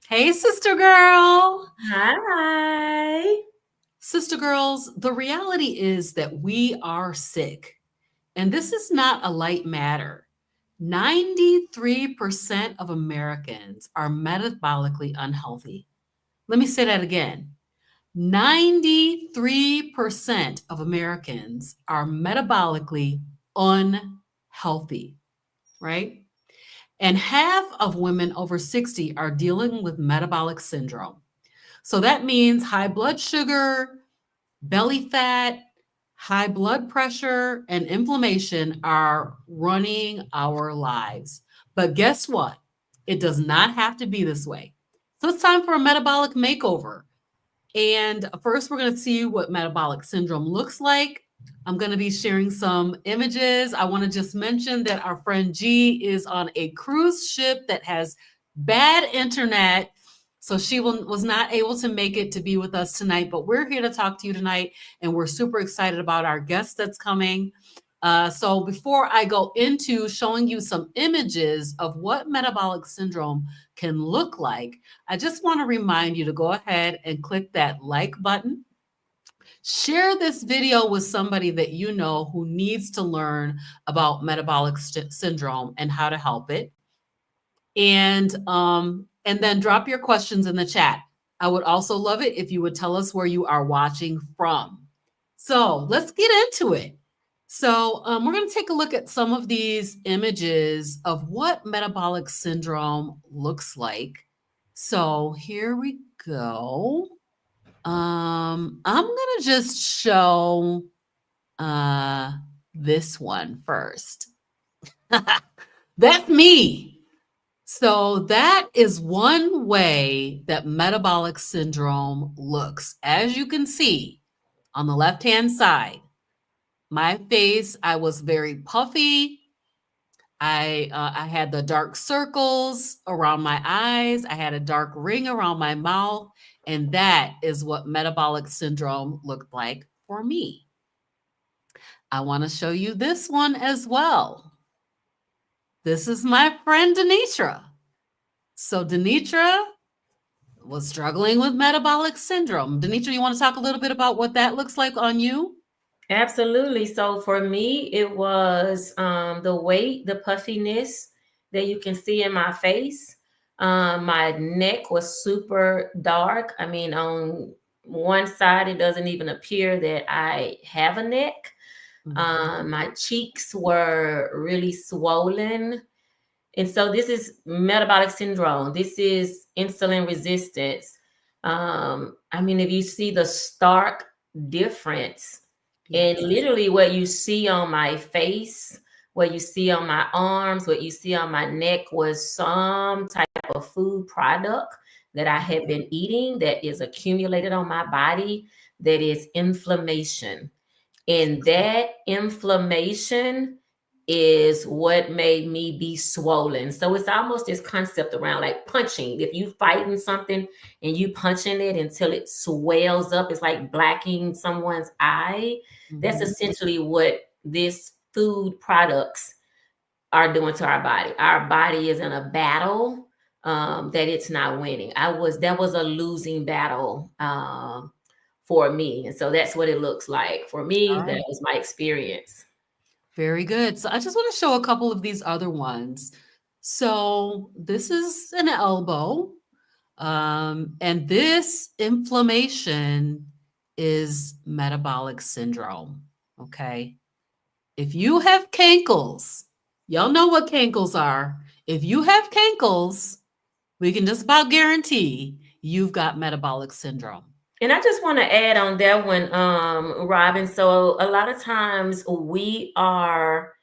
Hey, sister girl. Hi. Sister girls, the reality is that we are sick, and this is not a light matter. 93% of Americans are metabolically unhealthy. Let me say that again. 93% of Americans are metabolically unhealthy, right? And half of women over 60 are dealing with metabolic syndrome. So that means high blood sugar, belly fat, high blood pressure, and inflammation are running our lives. But guess what? It does not have to be this way. So it's time for a metabolic makeover. And first, we're going to see what metabolic syndrome looks like. I'm going to be sharing some images. I want to just mention that our friend G is on a cruise ship that has bad internet. So she was not able to make it to be with us tonight, but we're here to talk to you tonight. And we're super excited about our guest that's coming. So before I go into showing you some images of what metabolic syndrome can look like, I just want to remind you to go ahead and click that like button. Share this video with somebody that you know who needs to learn about metabolic syndrome and how to help it. And then drop your questions in the chat. I would also love it if you would tell us where you are watching from. So let's get into it. So we're going to take a look at some of these images of what metabolic syndrome looks like. So here we go. I'm going to just show this one first. That's me. So that is one way that metabolic syndrome looks. As you can see on the left-hand side, my face, I was very puffy. I had the dark circles around my eyes. I had a dark ring around my mouth. And that is what metabolic syndrome looked like for me. I want to show you this one as well. This is my friend DeNitra. So DeNitra was struggling with metabolic syndrome. DeNitra, you want to talk a little bit about what that looks like on you? Absolutely. So for me, it was the weight, the puffiness that you can see in my face. My neck was super dark. I mean, on one side, it doesn't even appear that I have a neck. My cheeks were really swollen. And so this is metabolic syndrome. This is insulin resistance. I mean, if you see the stark difference and Yes. literally what you see on my face, what you see on my arms, what you see on my neck was some type of food product that I had been eating that is accumulated on my body that is inflammation. And that inflammation is what made me be swollen. So it's almost this concept around like punching. If you fighting something and you punching it until it swells up, it's like blacking someone's eye. That's Mhm. essentially what this food products are doing to our body. Our body is in a battle that it's not winning. That was a losing battle for me. And so that's what it looks like. For All me, that right. was my experience. Very good. So I just want to show a couple of these other ones. So this is an elbow. And this inflammation is metabolic syndrome. Okay. If you have cankles, y'all know what cankles are. If you have cankles, we can just about guarantee you've got metabolic syndrome. And I just want to add on that one, Robyn. So a lot of times we are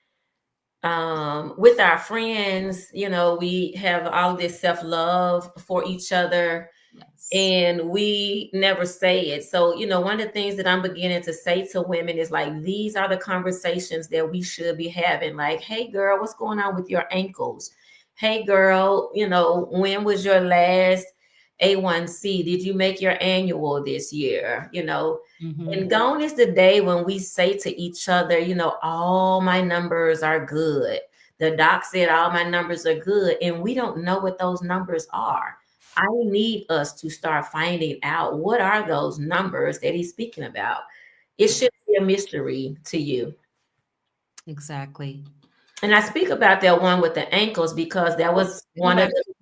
with our friends, we have all this self-love for each other Yes. and we never say it. So, one of the things that I'm beginning to say to women is like, these are the conversations that we should be having. Like, hey, girl, what's going on with your ankles? Hey, girl, when was your last A1C? Did you make your annual this year? And Mhm. gone is the day when we say to each other, all my numbers are good. The doc said all my numbers are good. And we don't know what those numbers are. I need us to start finding out what are those numbers that he's speaking about. It shouldn't be a mystery to you. Exactly. And I speak about that one with the ankles because that Oh, was go one of back. the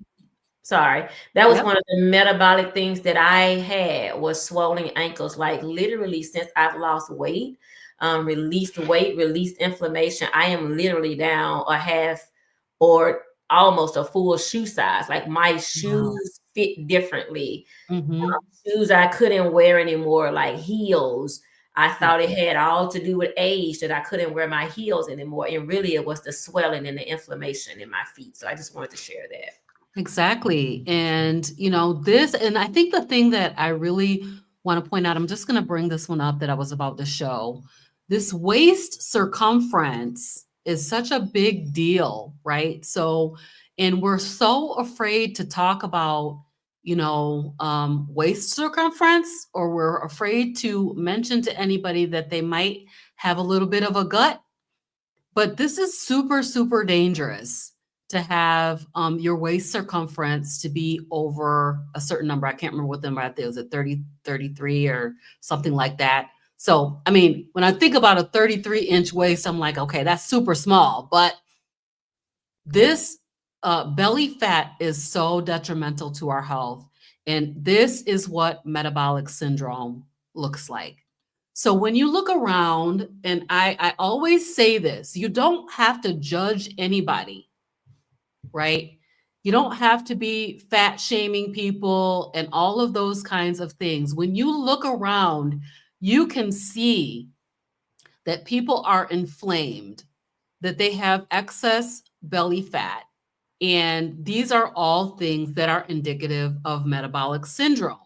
sorry, that was Yep. one of the metabolic things that I had was swollen ankles. Like literally since I've lost weight, released weight, released inflammation, I am literally down a half or almost a full shoe size. Like my Wow. shoes fit differently. Mm-hmm. Shoes I couldn't wear anymore, like heels. I Yeah. thought it had all to do with age that I couldn't wear my heels anymore. And really it was the swelling and the inflammation in my feet. So I just wanted to share that. Exactly. And, and I think the thing that I really want to point out, I'm just going to bring this one up that I was about to show. This waist circumference is such a big deal, right? So, and we're so afraid to talk about, waist circumference, or we're afraid to mention to anybody that they might have a little bit of a gut. But this is super, super dangerous to have your waist circumference to be over a certain number. I can't remember what the number out there was, it 30, 33 or something like that. So, I mean, when I think about a 33-inch waist, I'm like, okay, that's super small. But this belly fat is so detrimental to our health. And this is what metabolic syndrome looks like. So when you look around, and I always say this, you don't have to judge anybody, right? You don't have to be fat shaming people and all of those kinds of things. When you look around, you can see that people are inflamed, that they have excess belly fat. And these are all things that are indicative of metabolic syndrome.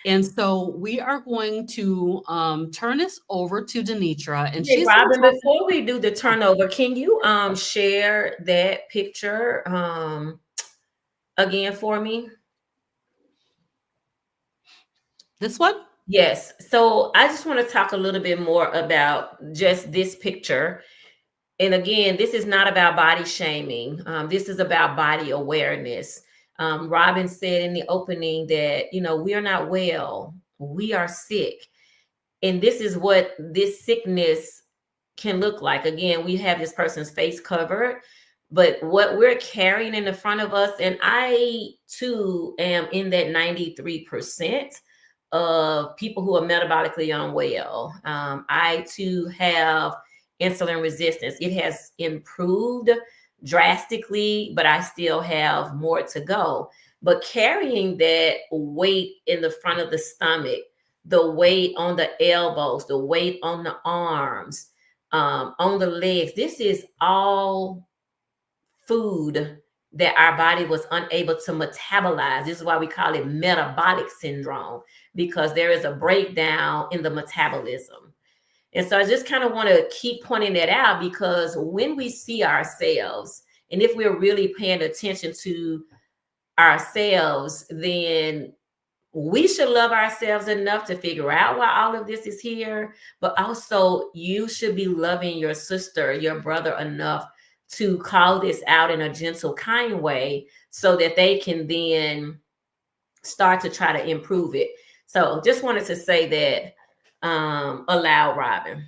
And so we are going to turn this over to DeNitra, and Hey, she's going to Robyn, talk. before we do the turnover, can you share that picture again for me? This one? Yes. So I just want to talk a little bit more about just this picture. And again, this is not about body shaming. This is about body awareness. Robyn said in the opening that, we are not well, we are sick. And this is what this sickness can look like. Again, we have this person's face covered, but what we're carrying in the front of us, and I too am in that 93% of people who are metabolically unwell. I too have insulin resistance. It has improved drastically, but I still have more to go. But carrying that weight in the front of the stomach, the weight on the elbows, the weight on the arms, on the legs, this is all food that our body was unable to metabolize. This is why we call it metabolic syndrome, because there is a breakdown in the metabolism. And so I just kind of want to keep pointing that out, because when we see ourselves, and if we're really paying attention to ourselves, then we should love ourselves enough to figure out why all of this is here. But also, you should be loving your sister, your brother enough to call this out in a gentle, kind way so that they can then start to try to improve it. So just wanted to say that aloud, Robyn.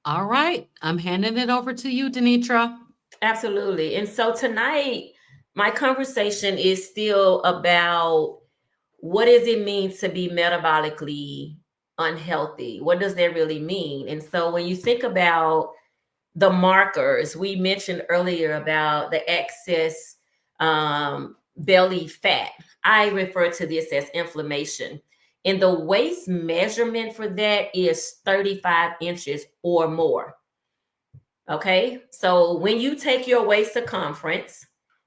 All right. I'm handing it over to you, DeNitra. Absolutely. And so tonight, my conversation is still about what does it mean to be metabolically unhealthy? What does that really mean? And so when you think about the markers, we mentioned earlier about the excess belly fat. I refer to this as inflammation. And the waist measurement for that is 35 inches or more. Okay. So when you take your waist circumference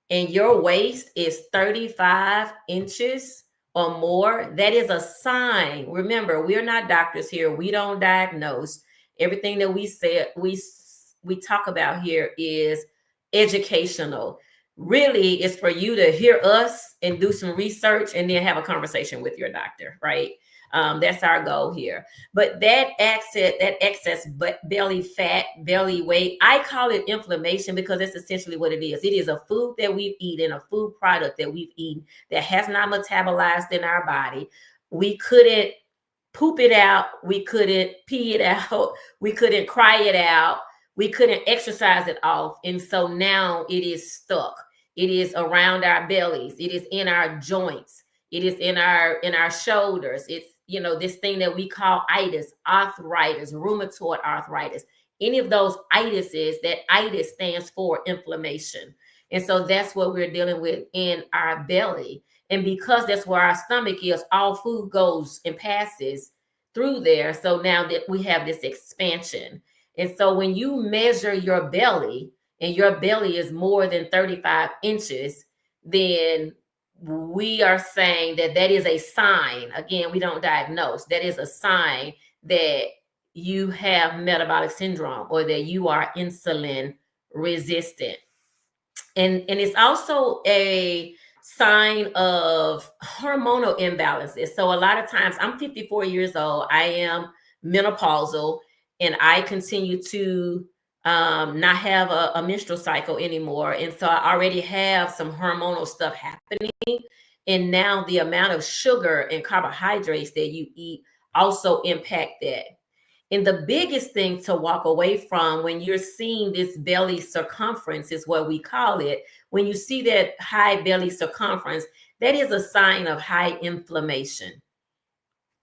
and your waist is 35 inches or more, that is a sign. Remember, we are not doctors here. We don't diagnose. Everything that we say, we talk about here is educational. Really, it's for you to hear us and do some research and then have a conversation with your doctor, right? That's our goal here. But that excess belly fat, belly weight, I call it inflammation because that's essentially what it is. It is a food that we've eaten, a food product that we've eaten that has not metabolized in our body. We couldn't poop it out. We couldn't pee it out. We couldn't cry it out. We couldn't exercise it off. And so now it is stuck. It is around our bellies. It is in our joints. It is in our shoulders. It's, this thing that we call itis, arthritis, rheumatoid arthritis. Any of those itises, that itis stands for inflammation. And so that's what we're dealing with in our belly. And because that's where our stomach is, all food goes and passes through there. So now that we have this expansion. And so when you measure your belly and your belly is more than 35 inches, then we are saying that that is a sign. Again, we don't diagnose. That is a sign that you have metabolic syndrome or that you are insulin resistant. And it's also a sign of hormonal imbalances. So a lot of times, I'm 54 years old, I am menopausal, and I continue to not have a menstrual cycle anymore. And so I already have some hormonal stuff happening. And now the amount of sugar and carbohydrates that you eat also impact that. And the biggest thing to walk away from when you're seeing this belly circumference is what we call it. When you see that high belly circumference, that is a sign of high inflammation.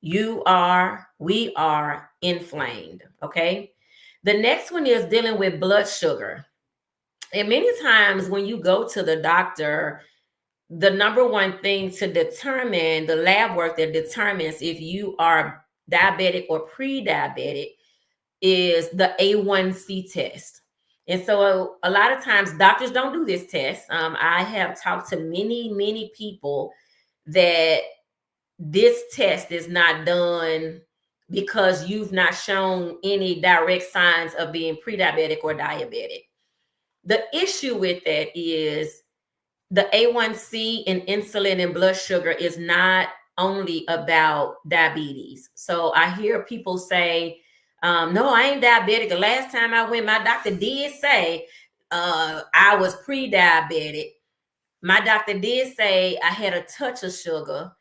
We are inflamed, okay? The next one is dealing with blood sugar. And many times when you go to the doctor, the number one thing to determine, the lab work that determines if you are diabetic or pre-diabetic, is the A1C test. And so a lot of times doctors don't do this test. I have talked to many people that this test is not done because you've not shown any direct signs of being pre-diabetic or diabetic. The issue with that is the A1C and insulin and blood sugar is not only about diabetes. So I hear people say, no, I ain't diabetic. The last time I went, my doctor did say I was pre-diabetic. My doctor did say I had a touch of sugar.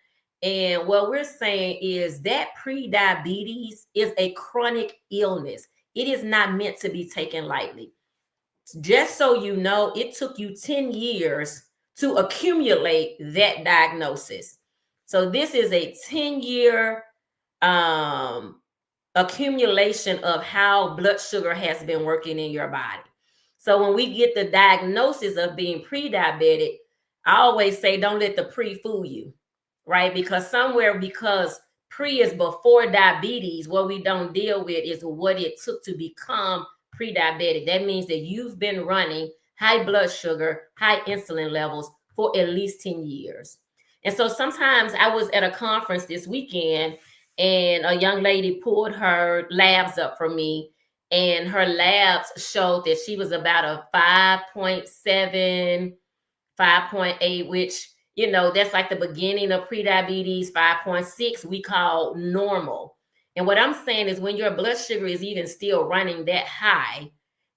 And what we're saying is that pre-diabetes is a chronic illness. It is not meant to be taken lightly. Just so you know, it took you 10 years to accumulate that diagnosis. So this is a 10-year accumulation of how blood sugar has been working in your body. So when we get the diagnosis of being pre-diabetic, I always say, don't let the pre fool you, right? Because pre is before diabetes, what we don't deal with is what it took to become pre-diabetic. That means that you've been running high blood sugar, high insulin levels for at least 10 years. And so sometimes I was at a conference this weekend and a young lady pulled her labs up for me, and her labs showed that she was about a 5.7, 5.8, which, that's like the beginning of prediabetes. 5.6 we call normal. And what I'm saying is when your blood sugar is even still running that high,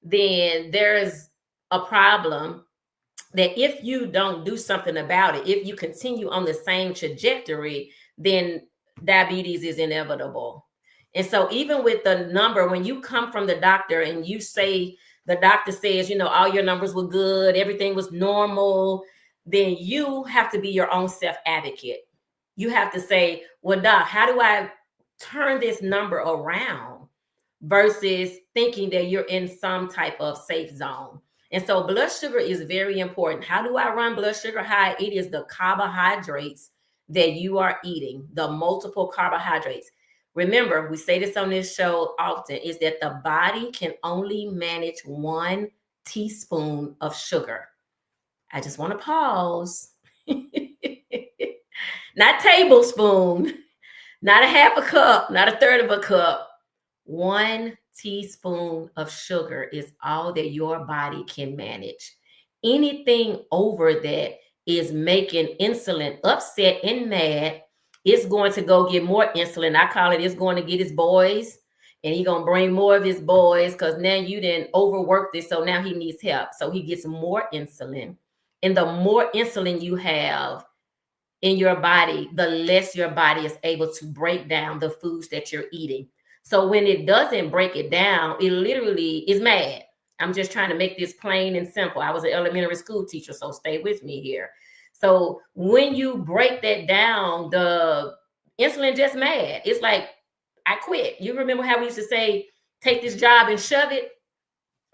then there's a problem that if you don't do something about it, if you continue on the same trajectory, then diabetes is inevitable. And so even with the number, when you come from the doctor and you say, the doctor says, all your numbers were good, everything was normal, then you have to be your own self-advocate. You have to say, well, doc, how do I turn this number around versus thinking that you're in some type of safe zone? And so blood sugar is very important. How do I run blood sugar high? It is the carbohydrates that you are eating, the multiple carbohydrates. Remember, we say this on this show often, is that the body can only manage 1 teaspoon of sugar. I just want to pause. Not tablespoon, not a half a cup, not a third of a cup. 1 teaspoon of sugar is all that your body can manage. Anything over that is making insulin upset and mad, it's going to go get more insulin. I call it, it's going to get his boys, and he's going to bring more of his boys because now you didn't overwork this. So now he needs help. So he gets more insulin. And the more insulin you have in your body, the less your body is able to break down the foods that you're eating. So when it doesn't break it down, it literally is mad. I'm just trying to make this plain and simple. I was an elementary school teacher, so stay with me here. So when you break that down, the insulin just mad. It's like, I quit. You remember how we used to say, take this job and shove it?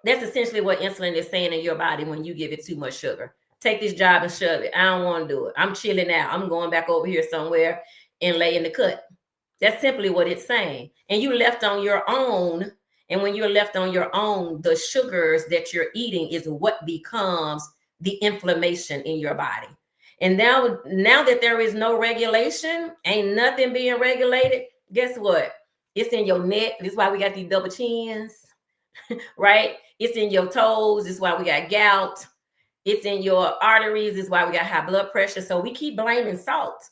That's essentially what insulin is saying in your body when you give it too much sugar. Take this job and shove it. I don't want to do it. I'm chilling out. I'm going back over here somewhere and lay in the cut. That's simply what it's saying. And you left on your own. And when you're left on your own, the sugars that you're eating is what becomes the inflammation in your body. And now that there is no regulation, ain't nothing being regulated, guess what? It's in your neck. This is why we got these double chins, right? It's in your toes. This is why we got gout. It's in your arteries. This is why we got high blood pressure. So we keep blaming salt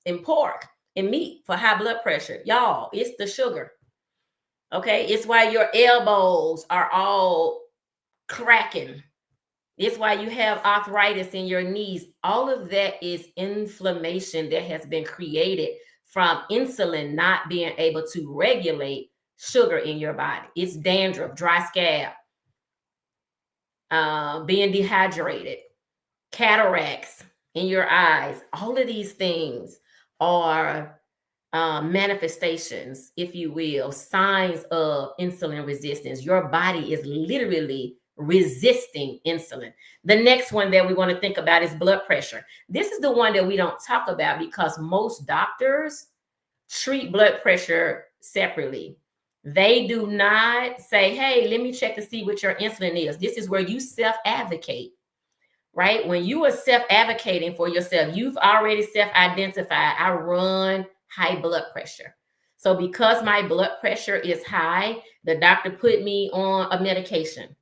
and pork and meat for high blood pressure. Y'all, it's the sugar. Okay, it's why your elbows are all cracking. It's why you have arthritis in your knees. All of that is inflammation that has been created from insulin not being able to regulate sugar in your body. It's dandruff, dry scalp, being dehydrated, cataracts in your eyes. All of these things are manifestations, if you will, signs of insulin resistance. Your body is literally resisting insulin. The next one that we want to think about is blood pressure. This is the one that we don't talk about because most doctors treat blood pressure separately. They do not say, hey, let me check to see what your insulin is. This is where you self-advocate, right? When you are self-advocating for yourself, you've already self-identified, I run high blood pressure. So because my blood pressure is high, the doctor put me on a medication.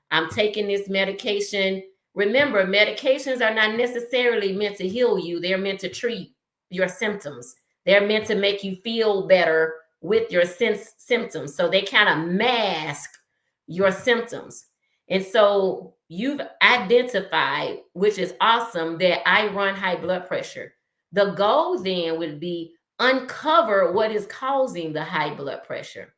I'm taking this medication. Remember, medications are not necessarily meant to heal you. They're meant to treat your symptoms. They're meant to make you feel better with your symptoms. So they kind of mask your symptoms. And so you've identified, which is awesome, that I run high blood pressure. The goal then would be uncover what is causing the high blood pressure.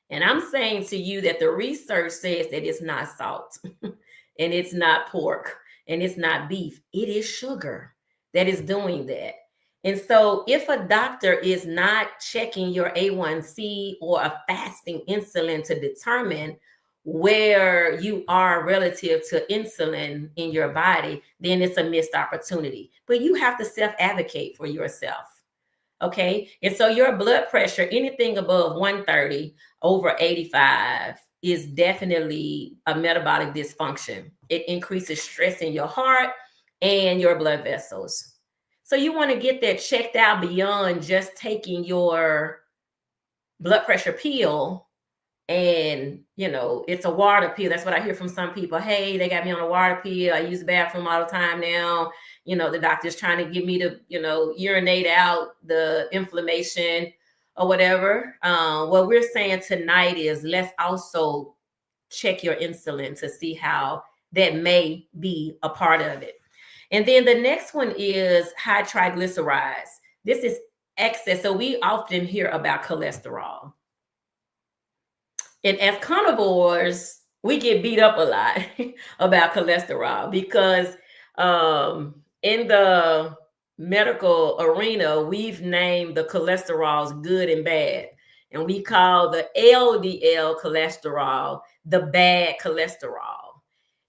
And I'm saying to you that the research says that it's not salt and it's not pork and it's not beef. It is sugar that is doing that. And so if a doctor is not checking your A1C or a fasting insulin to determine where you are relative to insulin in your body, then it's a missed opportunity. But you have to self-advocate for yourself. Okay. And so your blood pressure, anything above 130 over 85 is definitely a metabolic dysfunction. It increases stress in your heart and your blood vessels. So you want to get that checked out beyond just taking your blood pressure pill. And, you know, it's a water pill. That's what I hear from some people. Hey, they got me on a water pill. I use the bathroom all the time now. You know, the doctor's trying to get me to, you know, urinate out the inflammation or whatever. What we're saying tonight is let's also check your insulin to see how that may be a part of it. And then the next one is high triglycerides. This is excess. So we often hear about cholesterol. And as carnivores, we get beat up a lot about cholesterol because in the medical arena, we've named the cholesterols good and bad. And we call the LDL cholesterol the bad cholesterol.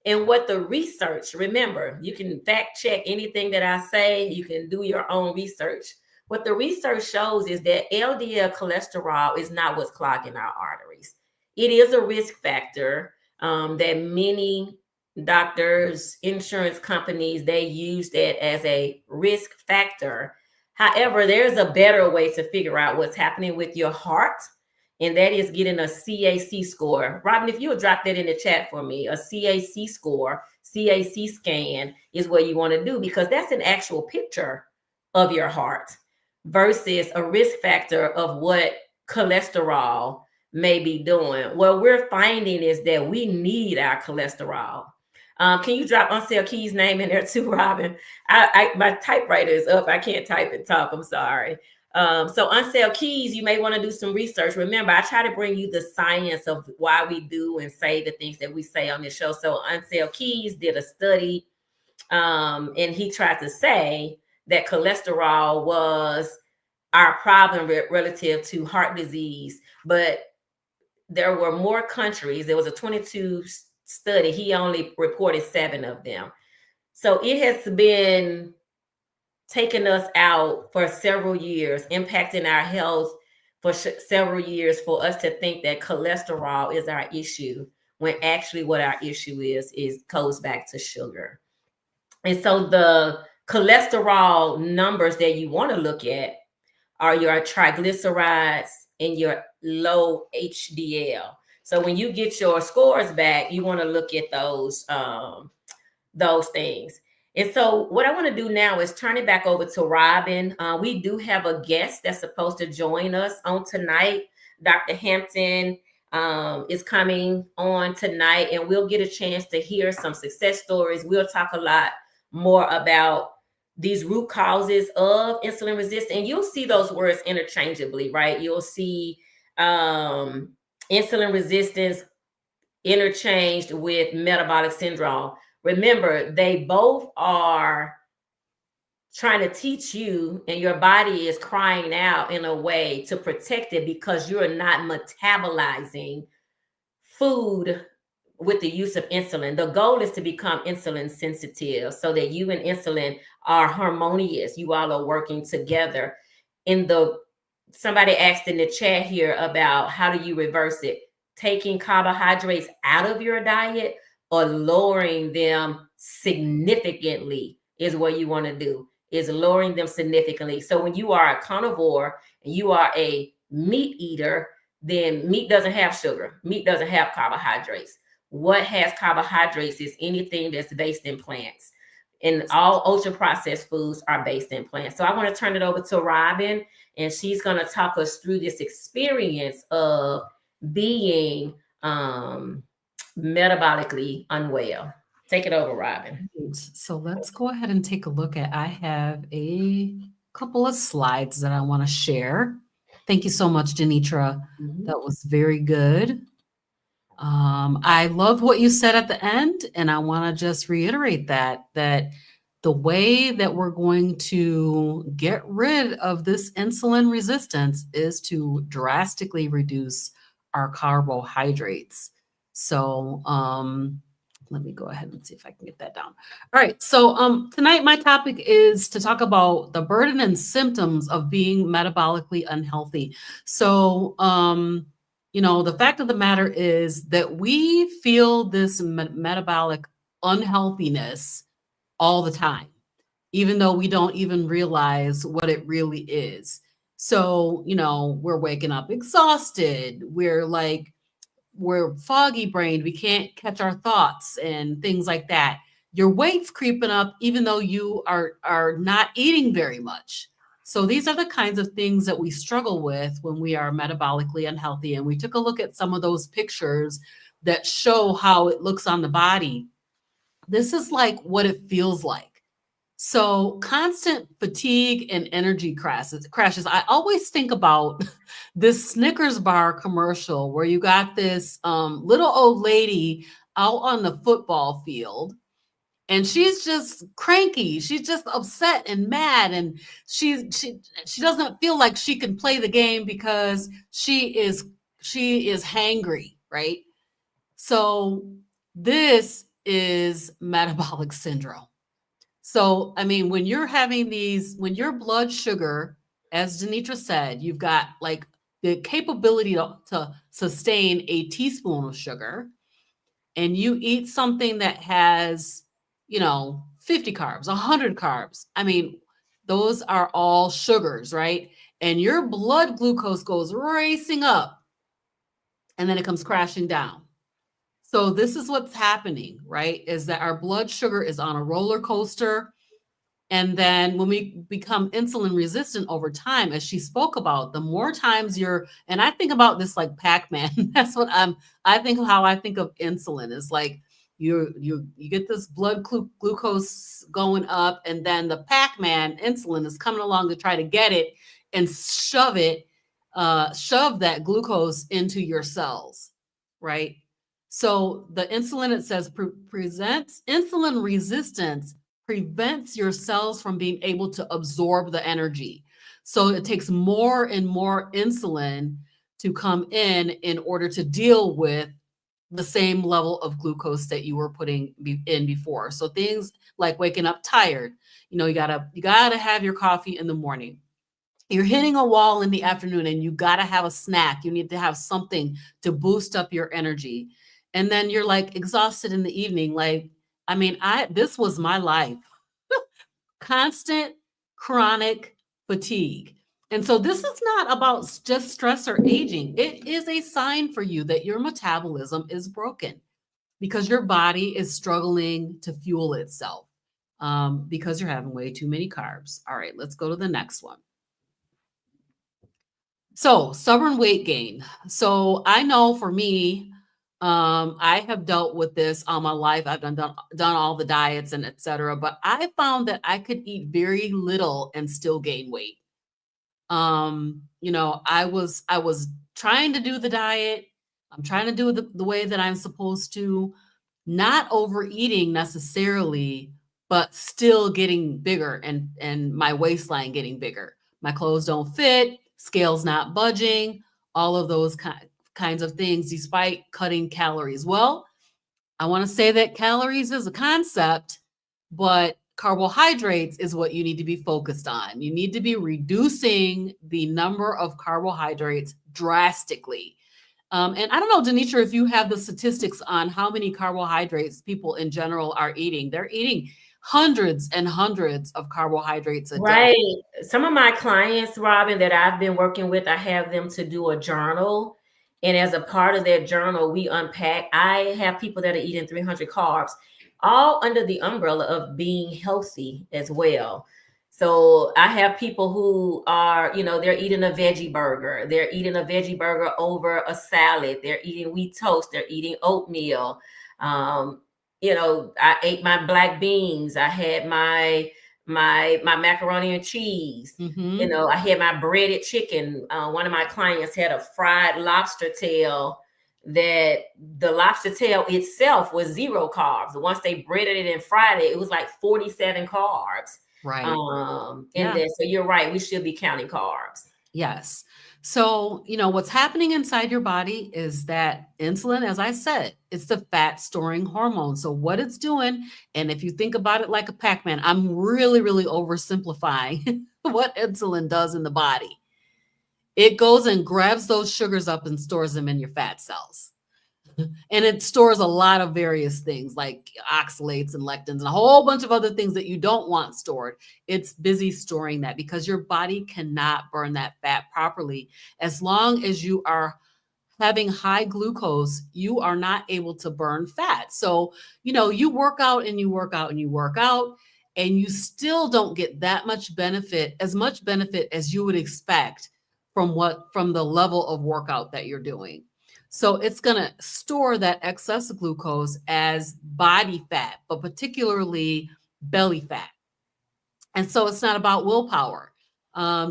And what the research, remember, you can fact check anything that I say, you can do your own research. What the research shows is that LDL cholesterol is not what's clogging our arteries. It is a risk factor that many doctors, insurance companies, they use that as a risk factor. However, there's a better way to figure out what's happening with your heart, and that is getting a CAC score. Robyn, if you would drop that in the chat for me, a CAC score, CAC scan is what you want to do because that's an actual picture of your heart. versus a risk factor of what cholesterol may be doing. What we're finding is that we need our cholesterol. Can you drop Unsale Key's name in there too, Robyn? My typewriter is up. I can't type and talk. I'm sorry. So Unsale Keys, you may want to do some research. Remember, I try to bring you the science of why we do and say the things that we say on this show. So Unsale Keys did a study, and he tried to say that cholesterol was our problem relative to heart disease, but there were more countries. There was a 22 study. He only reported 7 of them. So it has been taking us out for several years, impacting our health for several years, for us to think that cholesterol is our issue, when actually what our issue is goes back to sugar. And so the cholesterol numbers that you want to look at are your triglycerides and your low HDL. So when you get your scores back, you want to look at those things. And so what I want to do now is turn it back over to Robyn. We do have a guest that's supposed to join us on tonight. Dr. Hampton is coming on tonight, and we'll get a chance to hear some success stories. We'll talk a lot more about these root causes of insulin resistance. And you'll see those words interchangeably, right? You'll see insulin resistance interchanged with metabolic syndrome. Remember, they both are trying to teach you, and your body is crying out in a way to protect it because you're not metabolizing food with the use of insulin. The goal is to become insulin sensitive so that you and insulin are harmonious. You all are working together. Somebody asked in the chat here about how do you reverse it? Taking carbohydrates out of your diet or lowering them significantly is what you want to do, is lowering them significantly. So when you are a carnivore and you are a meat eater, then meat doesn't have sugar. Meat doesn't have carbohydrates. What has carbohydrates is anything that's based in plants. And all ultra processed foods are based in plants. So I want to turn it over to Robyn, and she's going to talk us through this experience of being metabolically unwell. Take it over, Robyn. So let's go ahead and take a look at, I have a couple of slides that I want to share. Thank you so much, DeNitra. That was very good. I love what you said at the end, and I want to just reiterate that the way that we're going to get rid of this insulin resistance is to drastically reduce our carbohydrates. So let me go ahead and see if I can get that down. All right. So tonight my topic is to talk about the burden and symptoms of being metabolically unhealthy. So the fact of the matter is that we feel this metabolic unhealthiness all the time, even though we don't even realize what it really is. So, we're waking up exhausted. We're foggy brained. We can't catch our thoughts and things like that. Your weight's creeping up, even though you are not eating very much. So these are the kinds of things that we struggle with when we are metabolically unhealthy. And we took a look at some of those pictures that show how it looks on the body. This is like what it feels like. So constant fatigue and energy crashes. I always think about this Snickers bar commercial where you got this little old lady out on the football field, and she's just cranky. She's just upset and mad, and she doesn't feel like she can play the game because she is hangry, right? So this is metabolic syndrome. So, I mean, when you're having when your blood sugar, as DeNitra said, you've got like the capability to sustain a teaspoon of sugar, and you eat something that has, 50 carbs, 100 carbs. I mean, those are all sugars, right? And your blood glucose goes racing up, and then it comes crashing down. So this is what's happening, right? Is that our blood sugar is on a roller coaster. And then when we become insulin resistant over time, as she spoke about, the more times and I think about this like Pac-Man. That's what I think of how I think of insulin is like you get this blood glucose going up, and then the Pac-Man insulin is coming along to try to get it and shove that glucose into your cells, right? So the insulin, it says, presents insulin resistance prevents your cells from being able to absorb the energy. So it takes more and more insulin to come in order to deal with the same level of glucose that you were putting in before. So things like waking up tired, you gotta have your coffee in the morning. You're hitting a wall in the afternoon and you got to have a snack. You need to have something to boost up your energy. And then you're like exhausted in the evening. Like, I mean, this was my life. Constant chronic fatigue. And so this is not about just stress or aging. It is a sign for you that your metabolism is broken because your body is struggling to fuel itself because you're having way too many carbs. All right, let's go to the next one. So, stubborn weight gain. So, I know for me, I have dealt with this all my life. I've done all the diets and etc. But I found that I could eat very little and still gain weight. I was trying to do the diet. I'm trying to do it the way that I'm supposed to, not overeating necessarily, but still getting bigger and my waistline getting bigger. My clothes don't fit, scales not budging, all of those kinds of things despite cutting calories. Well, I want to say that calories is a concept, but carbohydrates is what you need to be focused on. You need to be reducing the number of carbohydrates drastically. And I don't know, DeNitra, if you have the statistics on how many carbohydrates people in general are eating. They're eating hundreds and hundreds of carbohydrates a day. Right. Some of my clients, Robyn, that I've been working with, I have them to do a journal. And as a part of that journal, we unpack. I have people that are eating 300 carbs, all under the umbrella of being healthy as well. So I have people who are, they're eating a veggie burger. They're eating a veggie burger over a salad. They're eating wheat toast. They're eating oatmeal. I ate my black beans. I had my macaroni and cheese. Mhm. I had my breaded chicken. One of my clients had a fried lobster tail that the lobster tail itself was 0 carbs. Once they breaded it and fried it, it was like 47 carbs. Right. So you're right. We should be counting carbs. Yes. So, what's happening inside your body is that insulin, as I said, it's the fat storing hormone. So, what it's doing, and if you think about it like a Pac-Man, I'm really, really oversimplifying what insulin does in the body. It goes and grabs those sugars up and stores them in your fat cells. And it stores a lot of various things like oxalates and lectins and a whole bunch of other things that you don't want stored. It's busy storing that because your body cannot burn that fat properly. As long as you are having high glucose, you are not able to burn fat. So, you work out and you work out and you work out, and you still don't get that much benefit, as much benefit as you would expect from the level of workout that you're doing. So it's going to store that excess glucose as body fat, but particularly belly fat. And so it's not about willpower.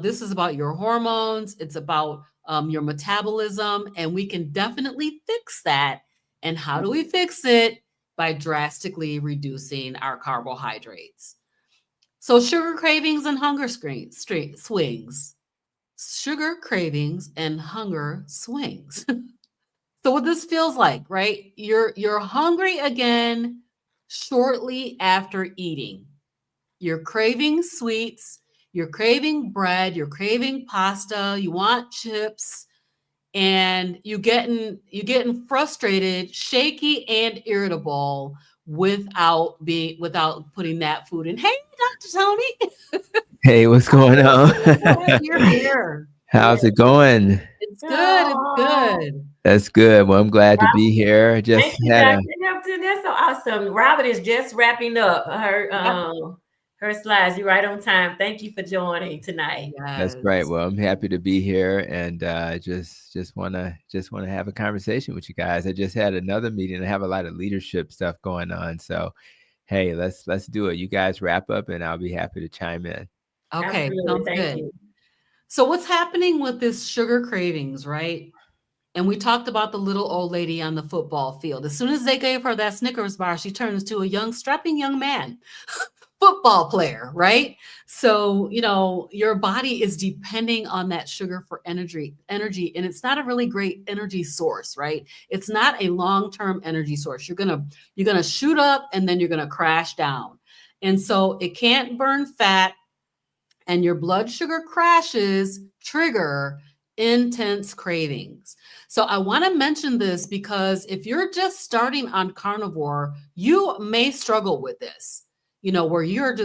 This is about your hormones. It's about your metabolism. And we can definitely fix that. And how do we fix it? By drastically reducing our carbohydrates. So sugar cravings and hunger swings. Sugar cravings and hunger swings. So what this feels like, right? You're hungry again shortly after eating. You're craving sweets, you're craving bread, you're craving pasta, you want chips, and you're getting frustrated, shaky, and irritable without putting that food in. Hey, Dr. Tony. Hey, what's going on? You're here. How's it going? It's good. It's good. That's good. Well, I'm glad to be here. Thank you, Dr. Hampton. That's so awesome. Robyn is just wrapping up her her slides. You're right on time. Thank you for joining tonight. That's Yes. right. Well, I'm happy to be here, and just wanna have a conversation with you guys. I just had another meeting. I have a lot of leadership stuff going on, so hey, let's do it. You guys wrap up, and I'll be happy to chime in. Okay, Absolutely. sounds Thank good. you. So what's happening with this sugar cravings, right? And we talked about the little old lady on the football field. As soon as they gave her that Snickers bar, she turns to a strapping young man, football player, right? So, your body is depending on that sugar for energy, and it's not a really great energy source, right? It's not a long-term energy source. You're going to shoot up and then you're going to crash down. And so it can't burn fat, and your blood sugar crashes trigger intense cravings. So I want to mention this because if you're just starting on carnivore, you may struggle with this, where you're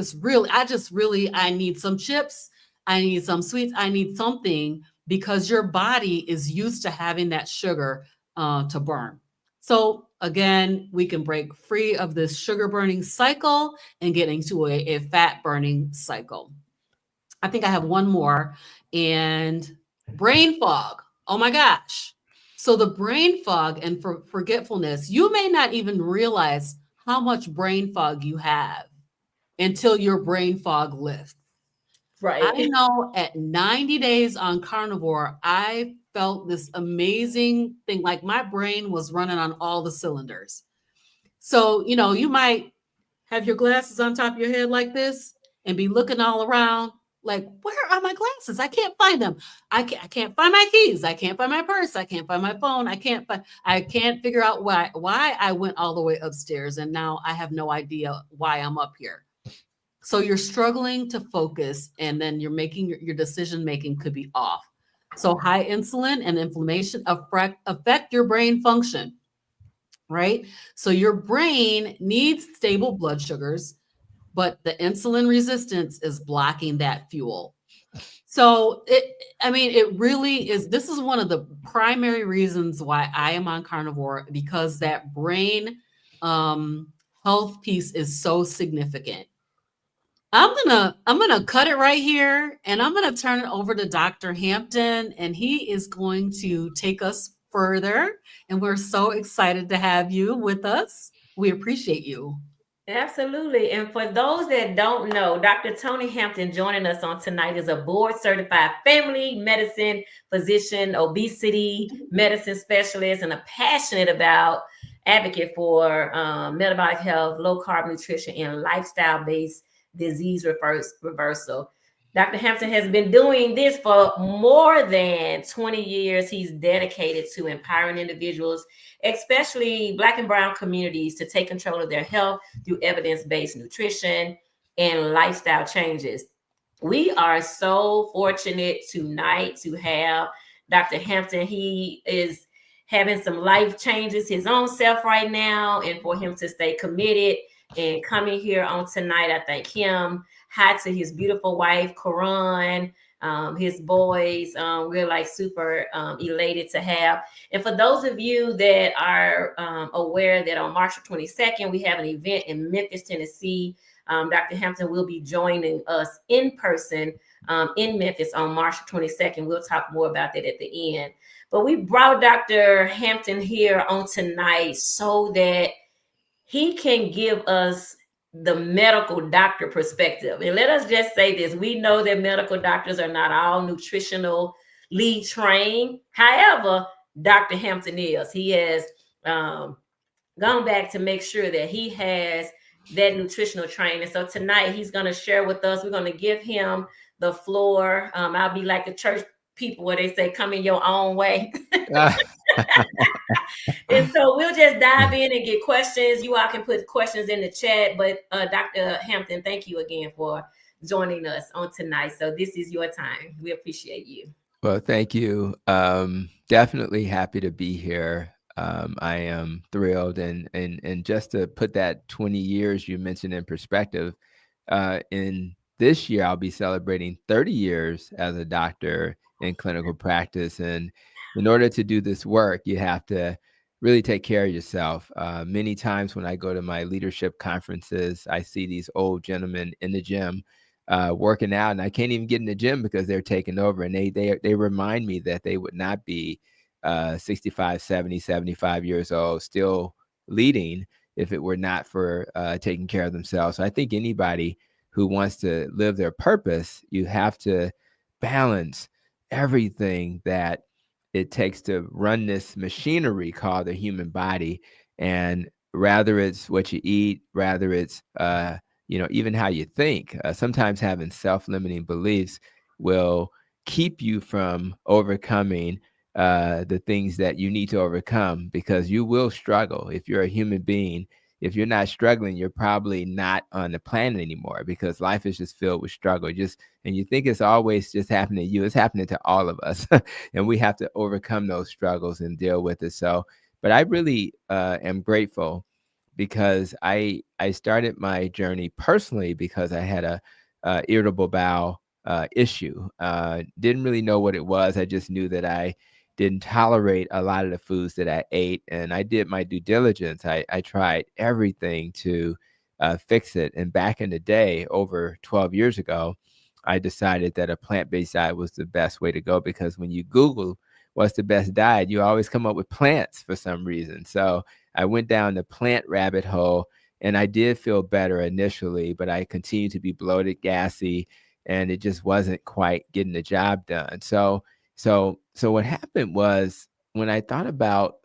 I need some chips, I need some sweets, I need something, because your body is used to having that sugar to burn. So again, we can break free of this sugar burning cycle and get into a fat burning cycle. I think I have one more, and brain fog. Oh my gosh. So the brain fog and forgetfulness, you may not even realize how much brain fog you have until your brain fog lifts. I Right. know at 90 days on carnivore, I felt this amazing thing, like my brain was running on all the cylinders. So, you might have your glasses on top of your head like this and be looking all around like, where are my glasses? I can't find them. I can't find my keys. I can't find my purse. I can't find my phone. I can't figure out why I went all the way upstairs, and now I have no idea why I'm up here. So you're struggling to focus, and then you're making your decision making could be off. So high insulin and inflammation affect your brain function, right? So your brain needs stable blood sugars, but the insulin resistance is blocking that fuel. So it really is. This is one of the primary reasons why I am on carnivore, because that brain health piece is so significant. I'm gonna cut it right here, and I'm gonna turn it over to Dr. Hampton, and he is going to take us further. And we're so excited to have you with us. We appreciate you. Absolutely. And for those that don't know, Dr. Tony Hampton joining us on tonight is a board certified family medicine physician, obesity medicine specialist, and a passionate about advocate for metabolic health, low carb nutrition, and lifestyle based disease reversal. Dr. Hampton has been doing this for more than 20 years. He's dedicated to empowering individuals, especially Black and Brown communities, to take control of their health through evidence-based nutrition and lifestyle changes. We are so fortunate tonight to have Dr. Hampton. He is having some life changes his own self right now, and for him to stay committed and coming here on tonight, I thank him. Hi to his beautiful wife, Karan, his boys. We're like super elated to have. And for those of you that are aware that on March 22nd, we have an event in Memphis, Tennessee. Dr. Hampton will be joining us in person in Memphis on March 22nd. We'll talk more about that at the end. But we brought Dr. Hampton here on tonight so that he can give us the medical doctor perspective. And let us just say this. We know that medical doctors are not all nutritionally trained. However, Dr. Hampton is. He has gone back to make sure that he has that nutritional training. So tonight he's going to share with us. We're going to give him the floor. I'll be like the church people where they say, come in your own way. And so we'll just dive in and get questions. You all can put questions in the chat. But Dr. Hampton, thank you again for joining us on tonight. So this is your time. We appreciate you. Well, thank you. Definitely happy to be here. I am thrilled, and just to put that 20 years you mentioned in perspective, in this year I'll be celebrating 30 years as a doctor in clinical practice, and in order to do this work, you have to really take care of yourself. Many times when I go to my leadership conferences, I see these old gentlemen in the gym working out, and I can't even get in the gym because they're taking over. And they remind me that they would not be 65, 70, 75 years old, still leading if it were not for taking care of themselves. So I think anybody who wants to live their purpose, you have to balance everything that it takes to run this machinery called the human body. And rather it's what you eat, rather it's even how you think. Sometimes having self-limiting beliefs will keep you from overcoming the things that you need to overcome, because you will struggle. If you're a human being, if you're not struggling, you're probably not on the planet anymore, because life is just filled with struggle. And you think it's always just happening to you. It's happening to all of us. And we have to overcome those struggles and deal with it. So, but I really am grateful, because I started my journey personally because I had a irritable bowel issue. Didn't really know what it was. I just knew that I didn't tolerate a lot of the foods that I ate, and I did my due diligence. I tried everything to fix it. And back in the day, over 12 years ago, I decided that a plant-based diet was the best way to go, because when you Google what's the best diet, you always come up with plants for some reason. So I went down the plant rabbit hole, and I did feel better initially, but I continued to be bloated, gassy, and it just wasn't quite getting the job done. So what happened was, when I thought about,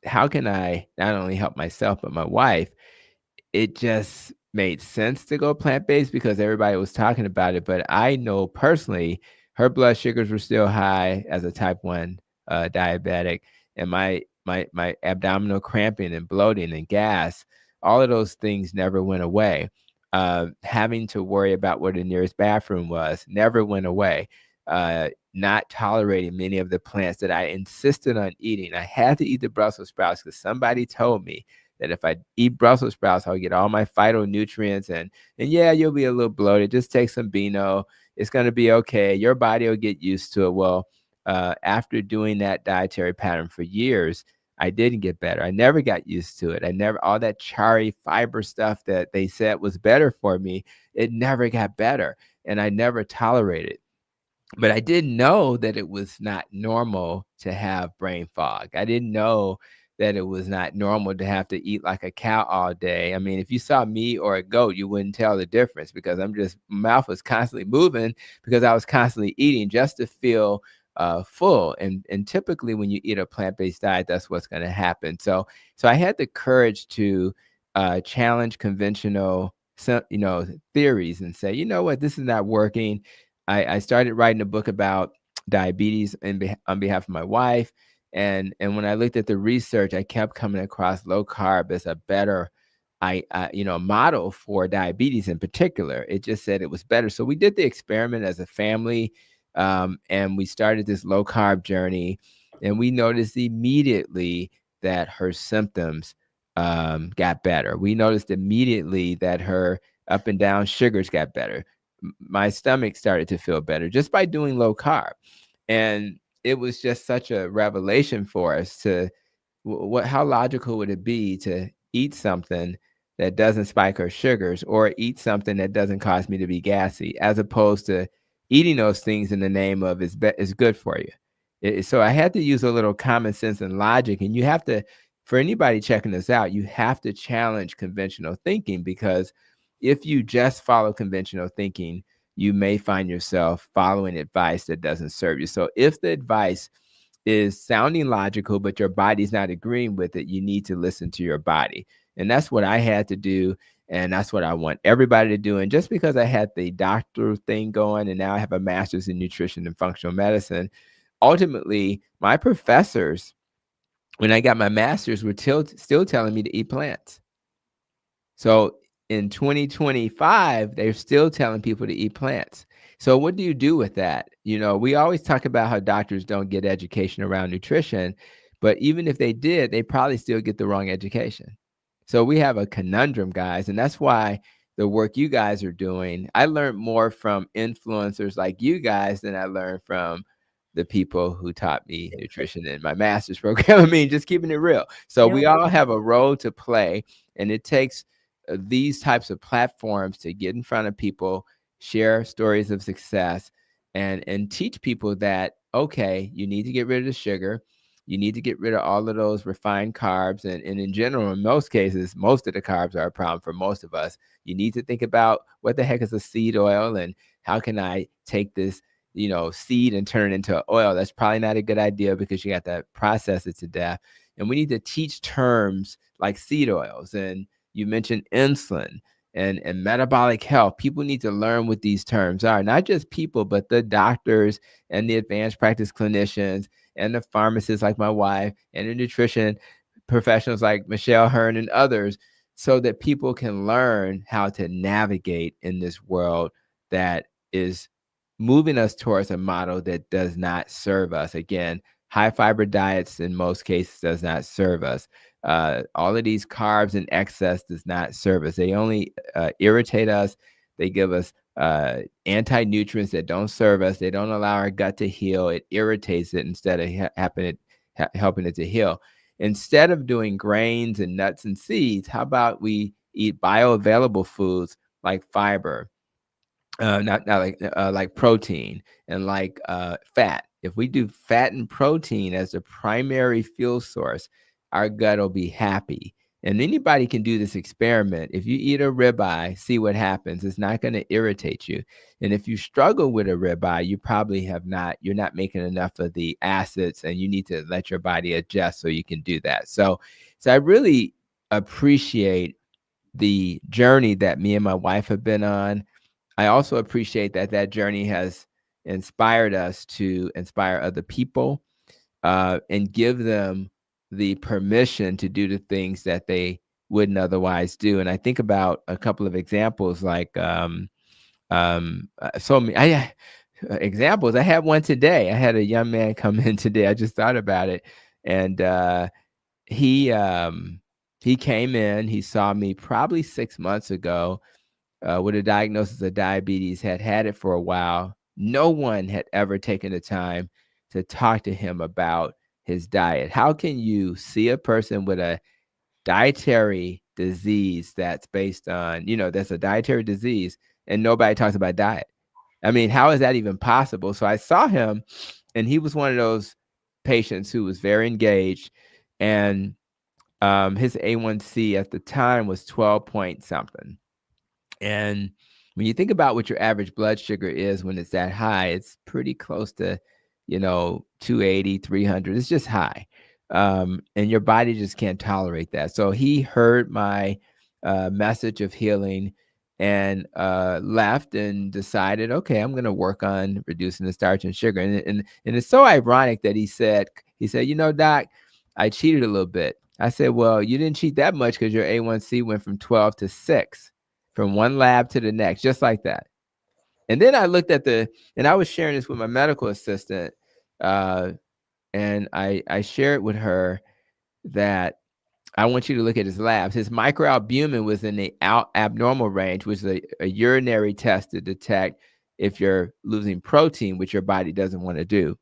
how can I not only help myself, but my wife, it just made sense to go plant-based because everybody was talking about it. But I know personally, her blood sugars were still high as a type 1 diabetic, and my abdominal cramping and bloating and gas, all of those things never went away. Having to worry about where the nearest bathroom was never went away. Not tolerating many of the plants that I insisted on eating. I had to eat the Brussels sprouts because somebody told me that if I eat Brussels sprouts, I'll get all my phytonutrients, and yeah, you'll be a little bloated. Just take some Beano. It's going to be okay. Your body will get used to it. Well, after doing that dietary pattern for years, I didn't get better. I never got used to it. All that charry fiber stuff that they said was better for me, it never got better. And I never tolerated it. But I didn't know that it was not normal to have brain fog. I didn't know that it was not normal to have to eat like a cow all day. I mean, if you saw me or a goat, you wouldn't tell the difference, because my mouth was constantly moving because I was constantly eating just to feel full. And typically when you eat a plant-based diet, that's what's going to happen. So I had the courage to challenge conventional theories and say, you know what, this is not working. I started writing a book about diabetes on behalf of my wife. And when I looked at the research, I kept coming across low carb as a better model for diabetes in particular. It just said it was better. So we did the experiment as a family, and we started this low carb journey, and we noticed immediately that her symptoms got better. We noticed immediately that her up and down sugars got better. My stomach started to feel better just by doing low carb. And it was just such a revelation for us to how logical would it be to eat something that doesn't spike our sugars, or eat something that doesn't cause me to be gassy, as opposed to eating those things in the name of is good for you. So I had to use a little common sense and logic. And you have to, for anybody checking this out, you have to challenge conventional thinking, because if you just follow conventional thinking, you may find yourself following advice that doesn't serve you. So if the advice is sounding logical, but your body's not agreeing with it, you need to listen to your body. And that's what I had to do. And that's what I want everybody to do. And just because I had the doctor thing going, and now I have a master's in nutrition and functional medicine, ultimately my professors, when I got my master's, were still telling me to eat plants. So in 2025, they're still telling people to eat plants. So what do you do with that? We always talk about how doctors don't get education around nutrition, but even if they did, they probably still get the wrong education. So we have a conundrum, guys, and that's why the work you guys are doing, I learned more from influencers like you guys than I learned from the people who taught me nutrition in my master's program. I mean, just keeping it real. So we all have a role to play, and it takes these types of platforms to get in front of people, share stories of success, and teach people that, okay, you need to get rid of the sugar. You need to get rid of all of those refined carbs. And in general, in most cases, most of the carbs are a problem for most of us. You need to think about what the heck is a seed oil, and how can I take this, seed and turn it into oil? That's probably not a good idea, because you got to process it to death. And we need to teach terms like seed oils. And you mentioned insulin and metabolic health. People need to learn what these terms are, not just people, but the doctors and the advanced practice clinicians and the pharmacists like my wife, and the nutrition professionals like Michelle Hearn and others, so that people can learn how to navigate in this world that is moving us towards a model that does not serve us. Again, high fiber diets in most cases does not serve us. All of these carbs in excess does not serve us. They only irritate us. They give us anti-nutrients that don't serve us. They don't allow our gut to heal. It irritates it instead of helping it to heal. Instead of doing grains and nuts and seeds, how about we eat bioavailable foods like fiber, not like protein and like fat. If we do fat and protein as the primary fuel source, our gut will be happy. And anybody can do this experiment. If you eat a ribeye, see what happens. It's not going to irritate you. And if you struggle with a ribeye, you're not making enough of the acids, and you need to let your body adjust so you can do that. So I really appreciate the journey that me and my wife have been on. I also appreciate that journey has inspired us to inspire other people, and give them the permission to do the things that they wouldn't otherwise do. And I think about a couple of examples, like examples. I had one today. I had a young man come in today. I just thought about it, and he came in. He saw me probably 6 months ago with a diagnosis of diabetes. Had it for a while. No one had ever taken the time to talk to him about his diet. How can you see a person with a dietary disease that's based on, that's a dietary disease, and nobody talks about diet? I mean, how is that even possible? So I saw him, and he was one of those patients who was very engaged, and his A1C at the time was 12 point something. And when you think about what your average blood sugar is when it's that high, it's pretty close to, 280, 300. It's just high. And your body just can't tolerate that. So he heard my message of healing, and left and decided, okay, I'm going to work on reducing the starch and sugar. And it's so ironic that he said, Doc, I cheated a little bit. I said, well, you didn't cheat that much, because your A1C went from 12 to 6. From one lab to the next, just like that. And then I looked at and I was sharing this with my medical assistant, and I shared with her that I want you to look at his labs. His microalbumin was in the abnormal range, which is a urinary test to detect if you're losing protein, which your body doesn't want to do.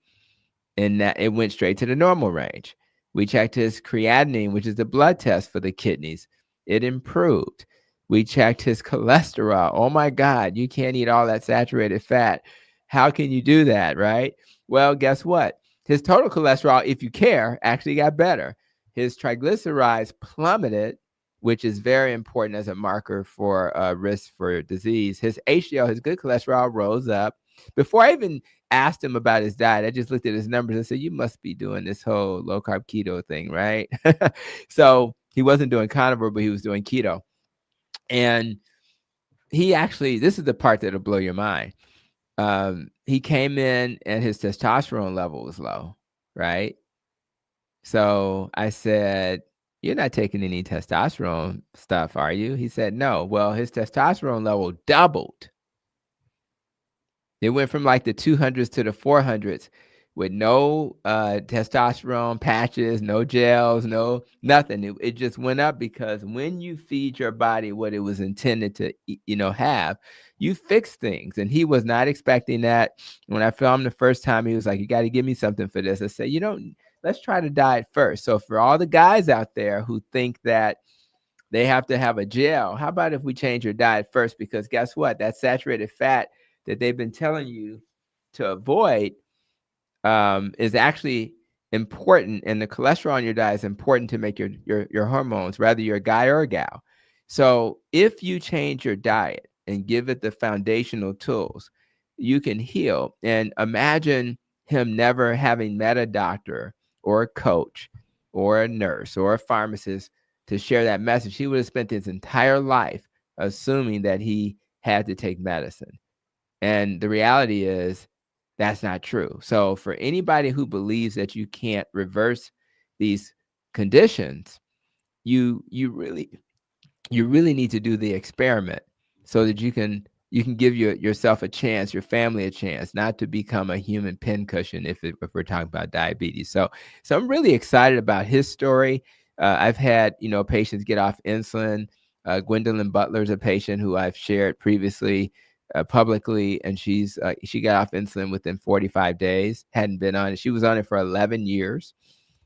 And that it went straight to the normal range. We checked his creatinine, which is the blood test for the kidneys. It improved. We checked his cholesterol. Oh my God, you can't eat all that saturated fat. How can you do that, right? Well, guess what? His total cholesterol, if you care, actually got better. His triglycerides plummeted, which is very important as a marker for risk for disease. His HDL, his good cholesterol, rose up. Before I even asked him about his diet, I just looked at his numbers and said, you must be doing this whole low carb keto thing, right? So he wasn't doing carnivore, but he was doing keto. And he actually, this is the part that'll blow your mind. He came in and his testosterone level was low, right? So I said, you're not taking any testosterone stuff, are you? He said, no. Well, his testosterone level doubled. It went from like the 200s to the 400s. with no testosterone patches, no gels, no nothing. It just went up because when you feed your body what it was intended to, have, you fix things. And he was not expecting that. When I filmed the first time, he was like, "You got to give me something for this." I said, let's try the diet first. So for all the guys out there who think that they have to have a gel, how about if we change your diet first? Because guess what? That saturated fat that they've been telling you to avoid is actually important, and the cholesterol in your diet is important to make your hormones, whether you're a guy or a gal. So if you change your diet and give it the foundational tools, you can heal. And imagine him never having met a doctor or a coach or a nurse or a pharmacist to share that message. He would have spent his entire life assuming that he had to take medicine. And the reality is that's not true. So for anybody who believes that you can't reverse these conditions, you really need to do the experiment so that you can give yourself a chance, your family a chance, not to become a human pincushion if we're talking about diabetes. So I'm really excited about his story. I've had patients get off insulin. Gwendolyn Butler's a patient who I've shared previously publicly, and she got off insulin within 45 days. Hadn't been on it. She was on it for 11 years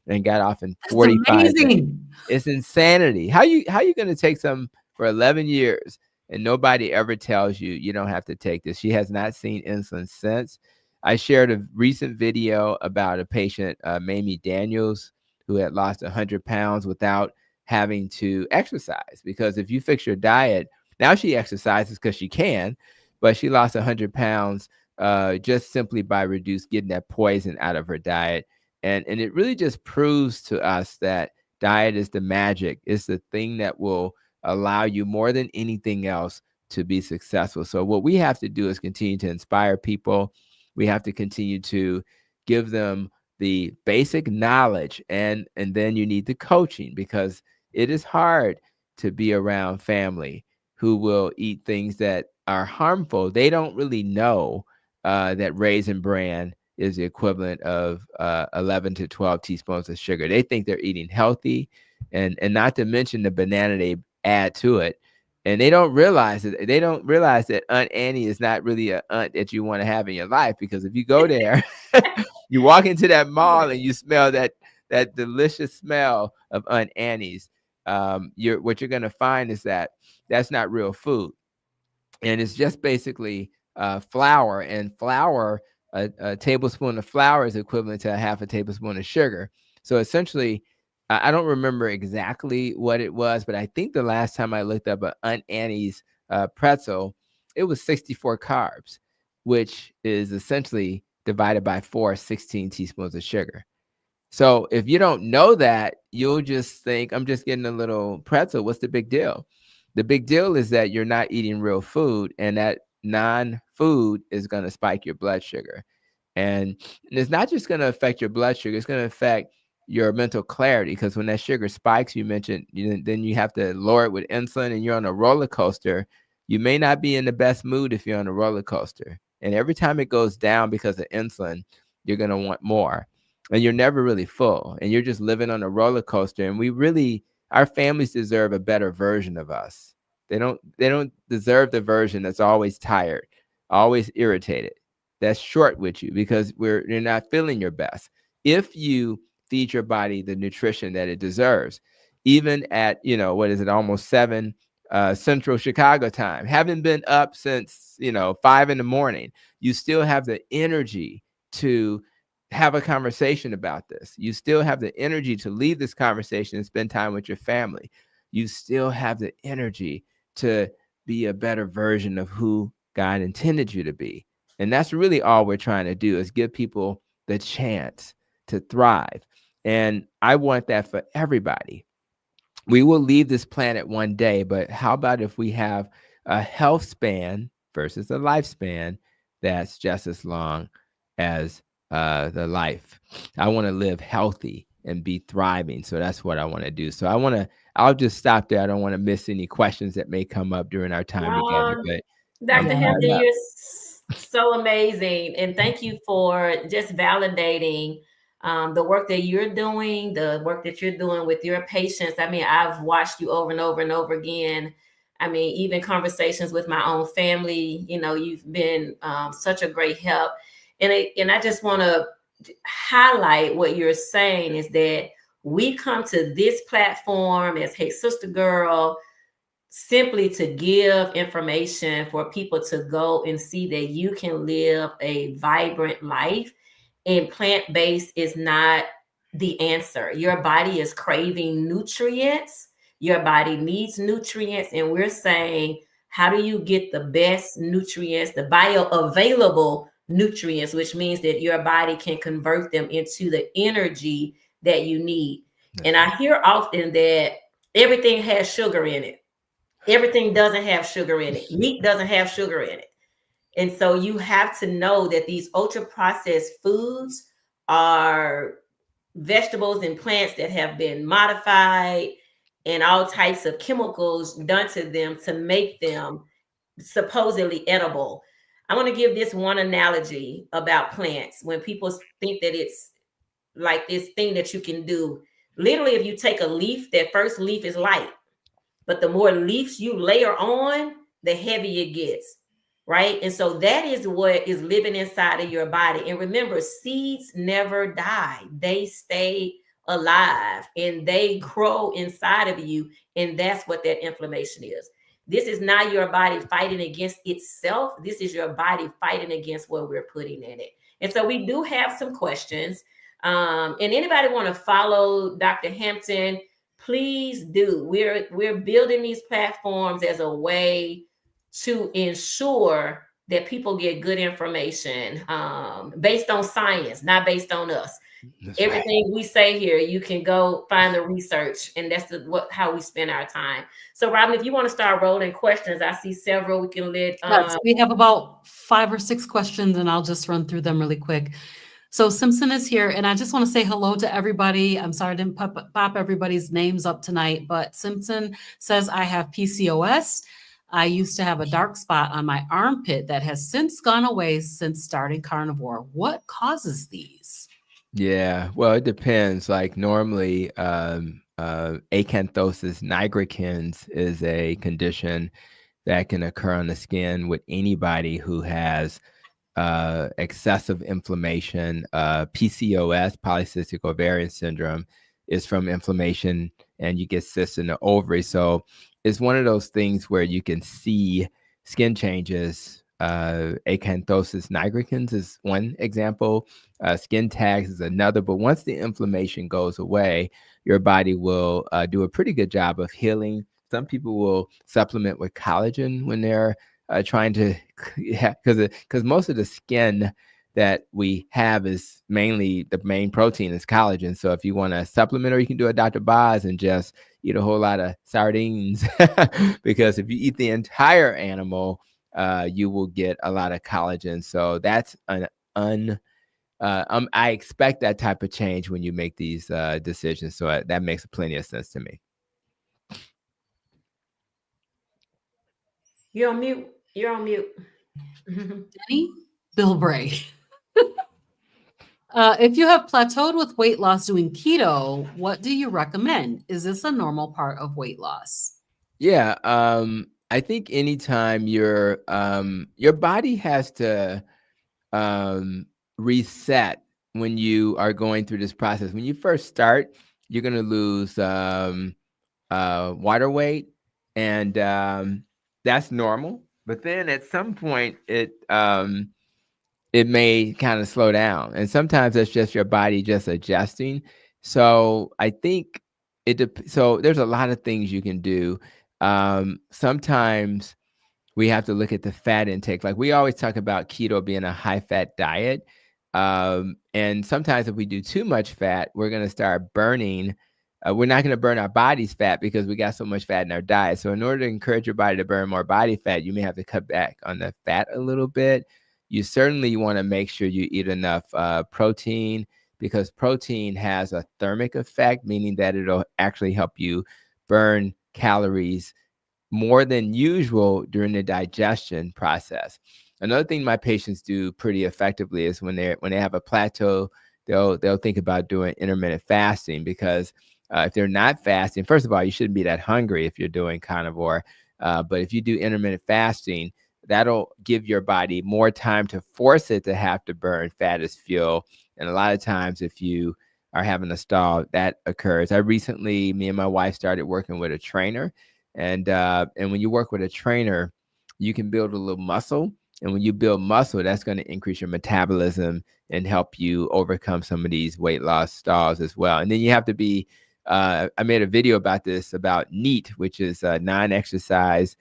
and got off in 45 days. It's insanity. How you going to take some for 11 years and nobody ever tells you you don't have to take this? She has not seen insulin since. I shared a recent video about a patient, Mamie Daniels, who had lost 100 pounds without having to exercise, because if you fix your diet, now she exercises because she can, but she lost 100 pounds just simply by getting that poison out of her diet. And it really just proves to us that diet is the magic. It's the thing that will allow you more than anything else to be successful. So what we have to do is continue to inspire people. We have to continue to give them the basic knowledge, and then you need the coaching, because it is hard to be around family who will eat things that are harmful. They don't really know that Raisin Bran is the equivalent of 11 to 12 teaspoons of sugar. They think they're eating healthy, and not to mention the banana they add to it. And they don't realize that Aunt Annie is not really an aunt that you want to have in your life, because if you go there, you walk into that mall and you smell that delicious smell of Aunt Annie's, what you're going to find is that that's not real food. And it's just basically flour, and flour, a tablespoon of flour is equivalent to a half a tablespoon of sugar. So essentially, I don't remember exactly what it was, but I think the last time I looked up Aunt Annie's pretzel, it was 64 carbs, which is essentially divided by 16 teaspoons of sugar. So if you don't know that, you'll just think, I'm just getting a little pretzel. What's the big deal? The big deal is that you're not eating real food, and that non-food is going to spike your blood sugar. And it's not just going to affect your blood sugar, it's going to affect your mental clarity, because when that sugar spikes, you mentioned, then you have to lower it with insulin, and you're on a roller coaster. You may not be in the best mood if you're on a roller coaster. And every time it goes down because of insulin, you're going to want more. And you're never really full, and you're just living on a roller coaster. And our families deserve a better version of us. They don't deserve the version that's always tired, always irritated, that's short with you, because you're not feeling your best. If you feed your body the nutrition that it deserves, even at, almost 7 Central Chicago time, haven't been up since 5 in the morning, you still have the energy to have a conversation about this. You still have the energy to leave this conversation and spend time with your family. You still have the energy to be a better version of who God intended you to be. And that's really all we're trying to do, is give people the chance to thrive. And I want that for everybody. We will leave this planet one day, but how about if we have a health span versus a lifespan that's just as long as the life? I want to live healthy and be thriving. So that's what I want to do. So I'll just stop there. I don't want to miss any questions that may come up during our time together. But Dr. Hampton, So amazing. And thank you for just validating the work that you're doing, the work that you're doing with your patients. I mean, I've watched you over and over and over again. I mean, even conversations with my own family, you know, you've been such a great help. And I just want to highlight what you're saying is that we come to this platform as Hey Sister Girl simply to give information for people to go and see that you can live a vibrant life, and plant-based is not the answer. Your body is craving nutrients, your body needs nutrients, and we're saying, how do you get the best nutrients, the bioavailable nutrients, which means that your body can convert them into the energy that you need. And I hear often that everything has sugar in it. Everything doesn't have sugar in it. Meat doesn't have sugar in it. And so you have to know that these ultra processed foods are vegetables and plants that have been modified and all types of chemicals done to them to make them supposedly edible. I want to give this one analogy about plants. When people think that it's like this thing that you can do, literally, if you take a leaf, that first leaf is light. But the more leaves you layer on, the heavier it gets, right? And so that is what is living inside of your body. And remember, seeds never die, they stay alive and they grow inside of you. And that's what that inflammation is. This is not your body fighting against itself. This is your body fighting against what we're putting in it. And so we do have some questions. And anybody want to follow Dr. Hampton? Please do. We're building these platforms as a way to ensure that people get good information based on science, not based on us. That's everything right. We say here, you can go find the research, and that's how we spend our time. So, Robyn, if you want to start rolling questions, I see several. We can let. Yes, we have about 5 or 6 questions, and I'll just run through them really quick. So Simpson is here, and I just want to say hello to everybody. I'm sorry I didn't pop everybody's names up tonight, but Simpson says, I have PCOS. I used to have a dark spot on my armpit that has since gone away since starting carnivore. What causes these? Yeah, well, it depends. Like normally, acanthosis nigricans is a condition that can occur on the skin with anybody who has excessive inflammation. PCOS, polycystic ovarian syndrome, is from inflammation, and you get cysts in the ovary. So it's one of those things where you can see skin changes. Acanthosis nigricans is one example. Skin tags is another. But once the inflammation goes away, your body will do a pretty good job of healing. Some people will supplement with collagen when they're trying to, because most of the skin that we have is mainly, the main protein is collagen. So if you want to supplement, or you can do a Dr. Boz and just eat a whole lot of sardines, because if you eat the entire animal, you will get a lot of collagen. So that's I expect that type of change when you make these decisions. So that makes plenty of sense to me. You're on mute. You're on mute. Denny Bilbray. If you have plateaued with weight loss doing keto, what do you recommend? Is this a normal part of weight loss? Yeah, I think anytime your body has to reset when you are going through this process. When you first start, you're going to lose water weight, and that's normal. But then at some point, it may kind of slow down, and sometimes that's just your body just adjusting. So I think so there's a lot of things you can do. Sometimes we have to look at the fat intake. Like we always talk about keto being a high fat diet. And sometimes if we do too much fat, we're going to start burning. We're not going to burn our body's fat because we got so much fat in our diet. So in order to encourage your body to burn more body fat, you may have to cut back on the fat a little bit. You certainly want to make sure you eat enough protein, because protein has a thermic effect, meaning that it'll actually help you burn calories more than usual during the digestion process. Another thing my patients do pretty effectively is when they have a plateau, they'll think about doing intermittent fasting, because if they're not fasting, first of all, you shouldn't be that hungry if you're doing carnivore. But if you do intermittent fasting, that'll give your body more time to force it to have to burn fat as fuel. And a lot of times, if you are having a stall, that occurs. Me and my wife started working with a trainer, and when you work with a trainer, you can build a little muscle. And when you build muscle, that's going to increase your metabolism and help you overcome some of these weight loss stalls as well. And then you have to be, I made a video about this, about NEAT, which is non-exercise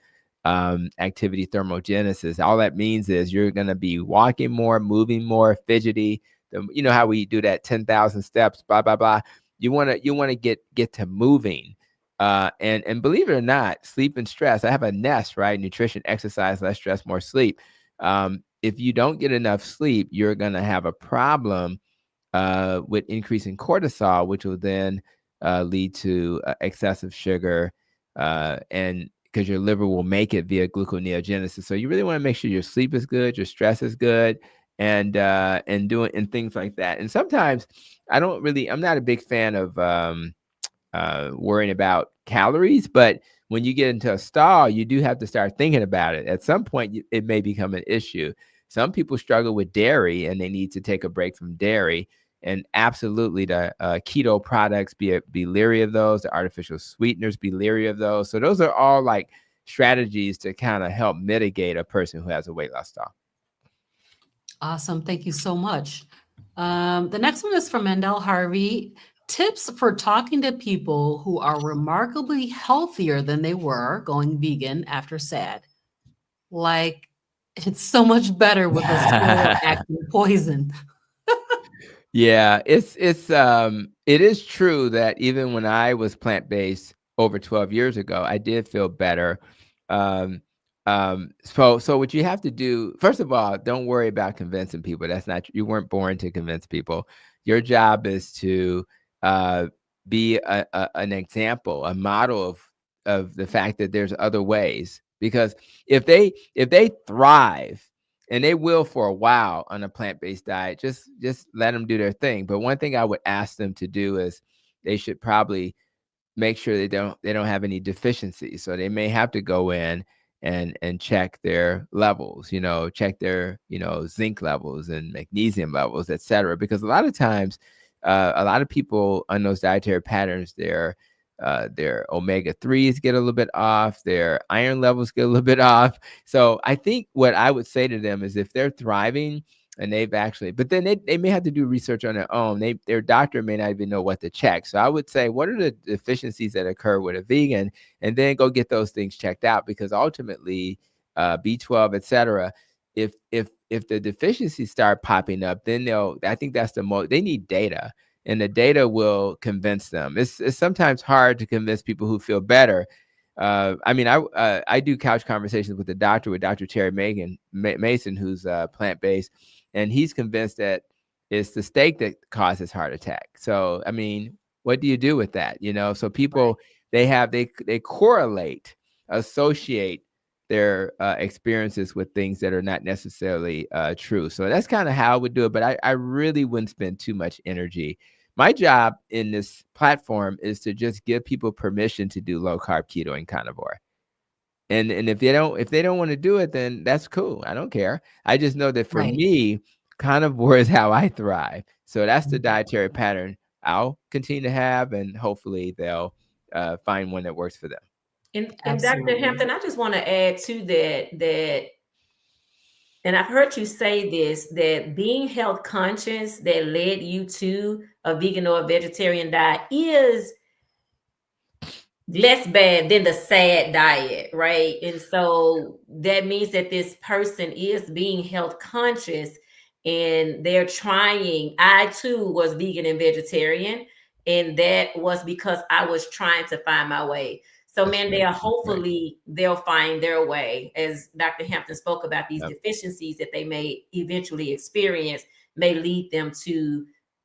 activity thermogenesis. All that means is you're going to be walking more, moving more, fidgety. You know how we do that 10,000 steps, blah, blah, blah. You want to get to moving. And believe it or not, sleep and stress, I have a nest, right? Nutrition, exercise, less stress, more sleep. If you don't get enough sleep, you're going to have a problem with increasing cortisol, which will then lead to excessive sugar, and because your liver will make it via gluconeogenesis. So you really want to make sure your sleep is good, your stress is good, and things like that. And sometimes I'm not a big fan of worrying about calories, but when you get into a stall, you do have to start thinking about it. At some point, it may become an issue. Some people struggle with dairy and they need to take a break from dairy. And absolutely, the keto products, be leery of those. The artificial sweeteners, be leery of those. So those are all like strategies to kind of help mitigate a person who has a weight loss stall. Awesome. Thank you so much. The next one is from Mandel Harvey. Tips for talking to people who are remarkably healthier than they were going vegan after SAD. Like, it's so much better with a slower acting poison. Yeah, it is true that even when I was plant-based over 12 years ago, I did feel better. So what you have to do, first of all, don't worry about convincing people. That's not, you weren't born to convince people. Your job is to be an example, a model of the fact that there's other ways. Because if they thrive, and they will for a while on a plant-based diet, just let them do their thing. But one thing I would ask them to do is they should probably make sure they don't have any deficiencies. So they may have to go in and check their levels, check their, zinc levels and magnesium levels, et cetera. Because a lot of times, a lot of people on those dietary patterns, their omega-3s get a little bit off, their iron levels get a little bit off. So I think what I would say to them is, if they're thriving and they've actually, but then they may have to do research on their own. Their doctor may not even know what to check. So I would say, what are the deficiencies that occur with a vegan? And then go get those things checked out, because ultimately B12, et cetera, if the deficiencies start popping up, then I think that's they need data. And the data will convince them. It's sometimes hard to convince people who feel better. I do couch conversations with Dr. Terry Mason, who's plant-based, and he's convinced that it's the steak that causes heart attack. So, I mean, what do you do with that? So people, they correlate, associate their experiences with things that are not necessarily true. So that's kind of how I would do it. But I really wouldn't spend too much energy. My job in this platform is to just give people permission to do low carb, keto, and carnivore. And if they don't want to do it, then that's cool. I don't care. I just know that for me, carnivore is how I thrive. So that's the dietary pattern I'll continue to have, and hopefully they'll find one that works for them. And Dr. Hampton, I just want to add to that, and I've heard you say this, that being health conscious that led you to a vegan or a vegetarian diet is less bad than the SAD diet, right? And so that means that this person is being health conscious and they're trying. I too was vegan and vegetarian, and that was because I was trying to find my way. So, Mandel, hopefully they'll find their way. As Dr. Hampton spoke about, these deficiencies that they may eventually experience may lead them to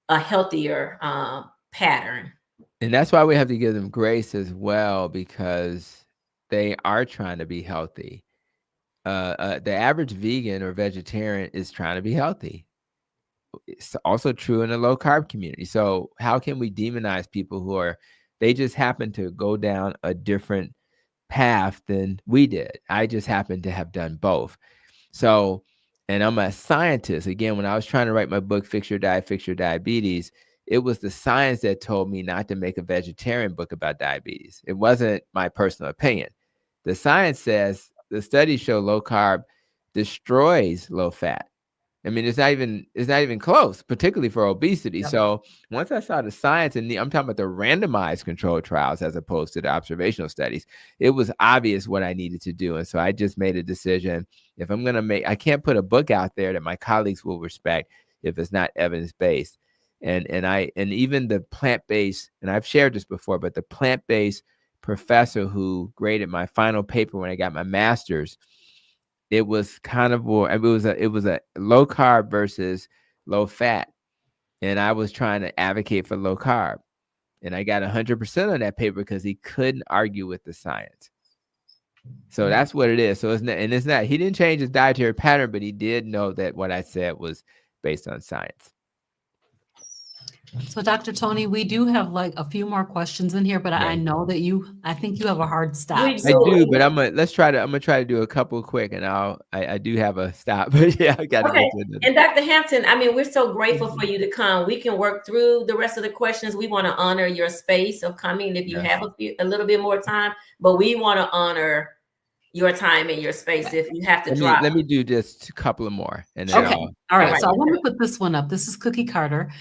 a healthier pattern. And that's why we have to give them grace as well, because they are trying to be healthy. the average vegan or vegetarian is trying to be healthy. It's also true in the low carb community. So how can we demonize people who they just happen to go down a different path than we did? I just happen to have done both. So, and I'm a scientist. Again, when I was trying to write my book, Fix Your Diet, Fix Your Diabetes, it was the science that told me not to make a vegetarian book about diabetes. It wasn't my personal opinion. The science says, the studies show low carb destroys low fat. I mean, it's not even close, particularly for obesity. Yep. So once I saw the science, and I'm talking about the randomized controlled trials as opposed to the observational studies, it was obvious what I needed to do. And so I just made a decision. If I'm going to I can't put a book out there that my colleagues will respect if it's not evidence-based. And even the plant-based, and I've shared this before, but the plant-based professor who graded my final paper when I got my master's, it was carnivore. It was a low carb versus low fat, and I was trying to advocate for low carb, and I got 100% on that paper because he couldn't argue with the science. So that's what it is. So it's not. He didn't change his dietary pattern, but he did know that what I said was based on science. So Dr. Tony, we do have like a few more questions in here, but I know that I think you have a hard stop. We I do. But I'm gonna try to do a couple quick, and I do have a stop, but yeah, I got to Okay. get to it. And Dr. Hampton, I mean, we're so grateful for you to come. We can work through the rest of the questions. We want to honor your space of coming if you have a little bit more time, but we want to honor your time and your space if you have to drop. Let me do just a couple of more. And then okay. All right. So I want to put this one up. This is Cookie Carter.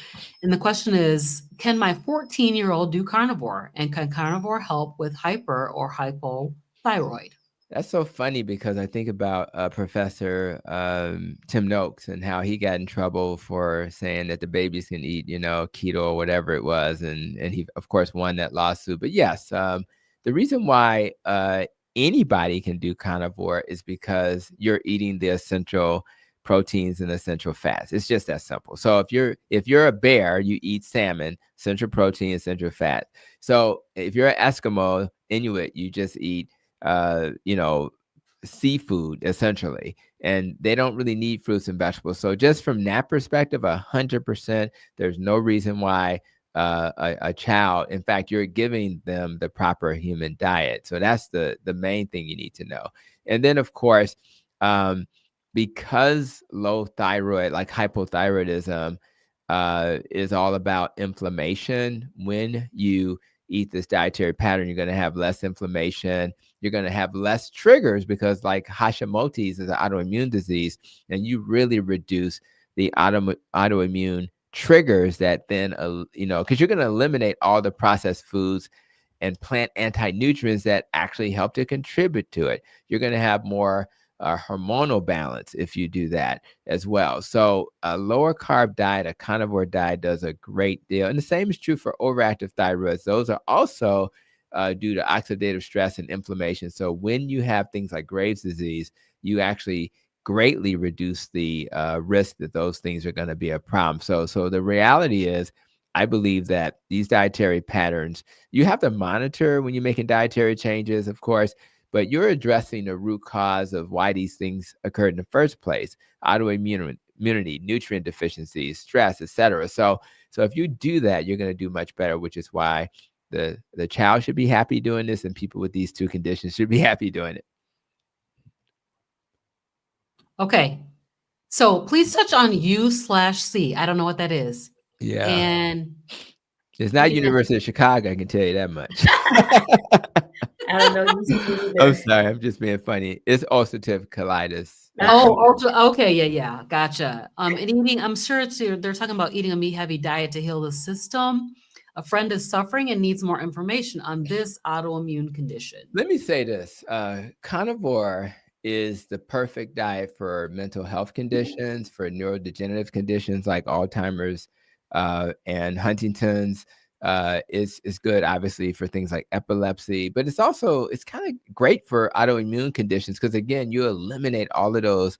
And the question is, can my 14-year-old do carnivore? And can carnivore help with hyper or hypothyroid? That's so funny because I think about Professor Tim Noakes and how he got in trouble for saying that the babies can eat, keto or whatever it was. And he, of course, won that lawsuit. But yes, the reason why anybody can do carnivore is because you're eating the essential proteins and essential fats. It's just that simple. So if you're a bear, you eat salmon, essential protein, essential fat. So if you're an Eskimo, Inuit, you just eat seafood essentially, and they don't really need fruits and vegetables. So just from that perspective, 100%, there's no reason why a child, in fact, you're giving them the proper human diet. So that's the main thing you need to know. And then of course, because low thyroid, like hypothyroidism, is all about inflammation. When you eat this dietary pattern, you're going to have less inflammation. You're going to have less triggers because like Hashimoto's is an autoimmune disease, and you really reduce the autoimmune triggers that then, because you're going to eliminate all the processed foods and plant anti-nutrients that actually help to contribute to it. You're going to have more hormonal balance if you do that as well. So a lower carb diet, a carnivore diet, does a great deal. And the same is true for overactive thyroids. Those are also due to oxidative stress and inflammation. So when you have things like Graves' disease, you actually greatly reduce the risk that those things are going to be a problem. So the reality is, I believe that these dietary patterns, you have to monitor when you're making dietary changes, of course, but you're addressing the root cause of why these things occurred in the first place: autoimmunity, nutrient deficiencies, stress, etc. So if you do that, you're going to do much better, which is why the child should be happy doing this, and people with these two conditions should be happy doing it. Okay. So please touch on U/C. I don't know what that is. Yeah. And it's not University of Chicago, I can tell you that much. I don't know. I'm sorry. I'm just being funny. It's ulcerative colitis. Okay. Yeah. Gotcha. And eating, I'm sure they're talking about eating a meat-heavy diet to heal the system. A friend is suffering and needs more information on this autoimmune condition. Let me say this. Carnivore is the perfect diet for mental health conditions, for neurodegenerative conditions like Alzheimer's and Huntington's. Is good, obviously, for things like epilepsy, but it's kind of great for autoimmune conditions because, again, you eliminate all of those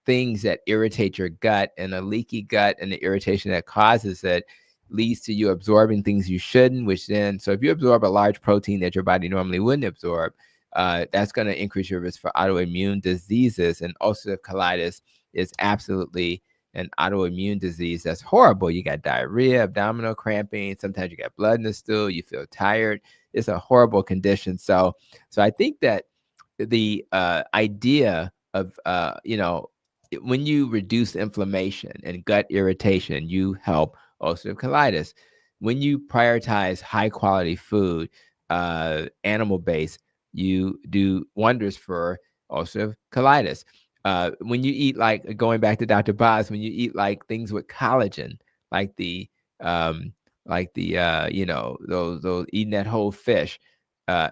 things that irritate your gut, and a leaky gut and the irritation that causes it leads to you absorbing things you shouldn't, which then, so if you absorb a large protein that your body normally wouldn't absorb, that's going to increase your risk for autoimmune diseases. And ulcerative colitis is absolutely an autoimmune disease that's horrible. You got diarrhea, abdominal cramping. Sometimes you got blood in the stool. You feel tired. It's a horrible condition. So I think that the idea of, when you reduce inflammation and gut irritation, you help ulcerative colitis. When you prioritize high quality food, animal based, you do wonders for ulcerative colitis. When you eat, like going back to Dr. Boz, when you eat like things with collagen, like the those eating that whole fish,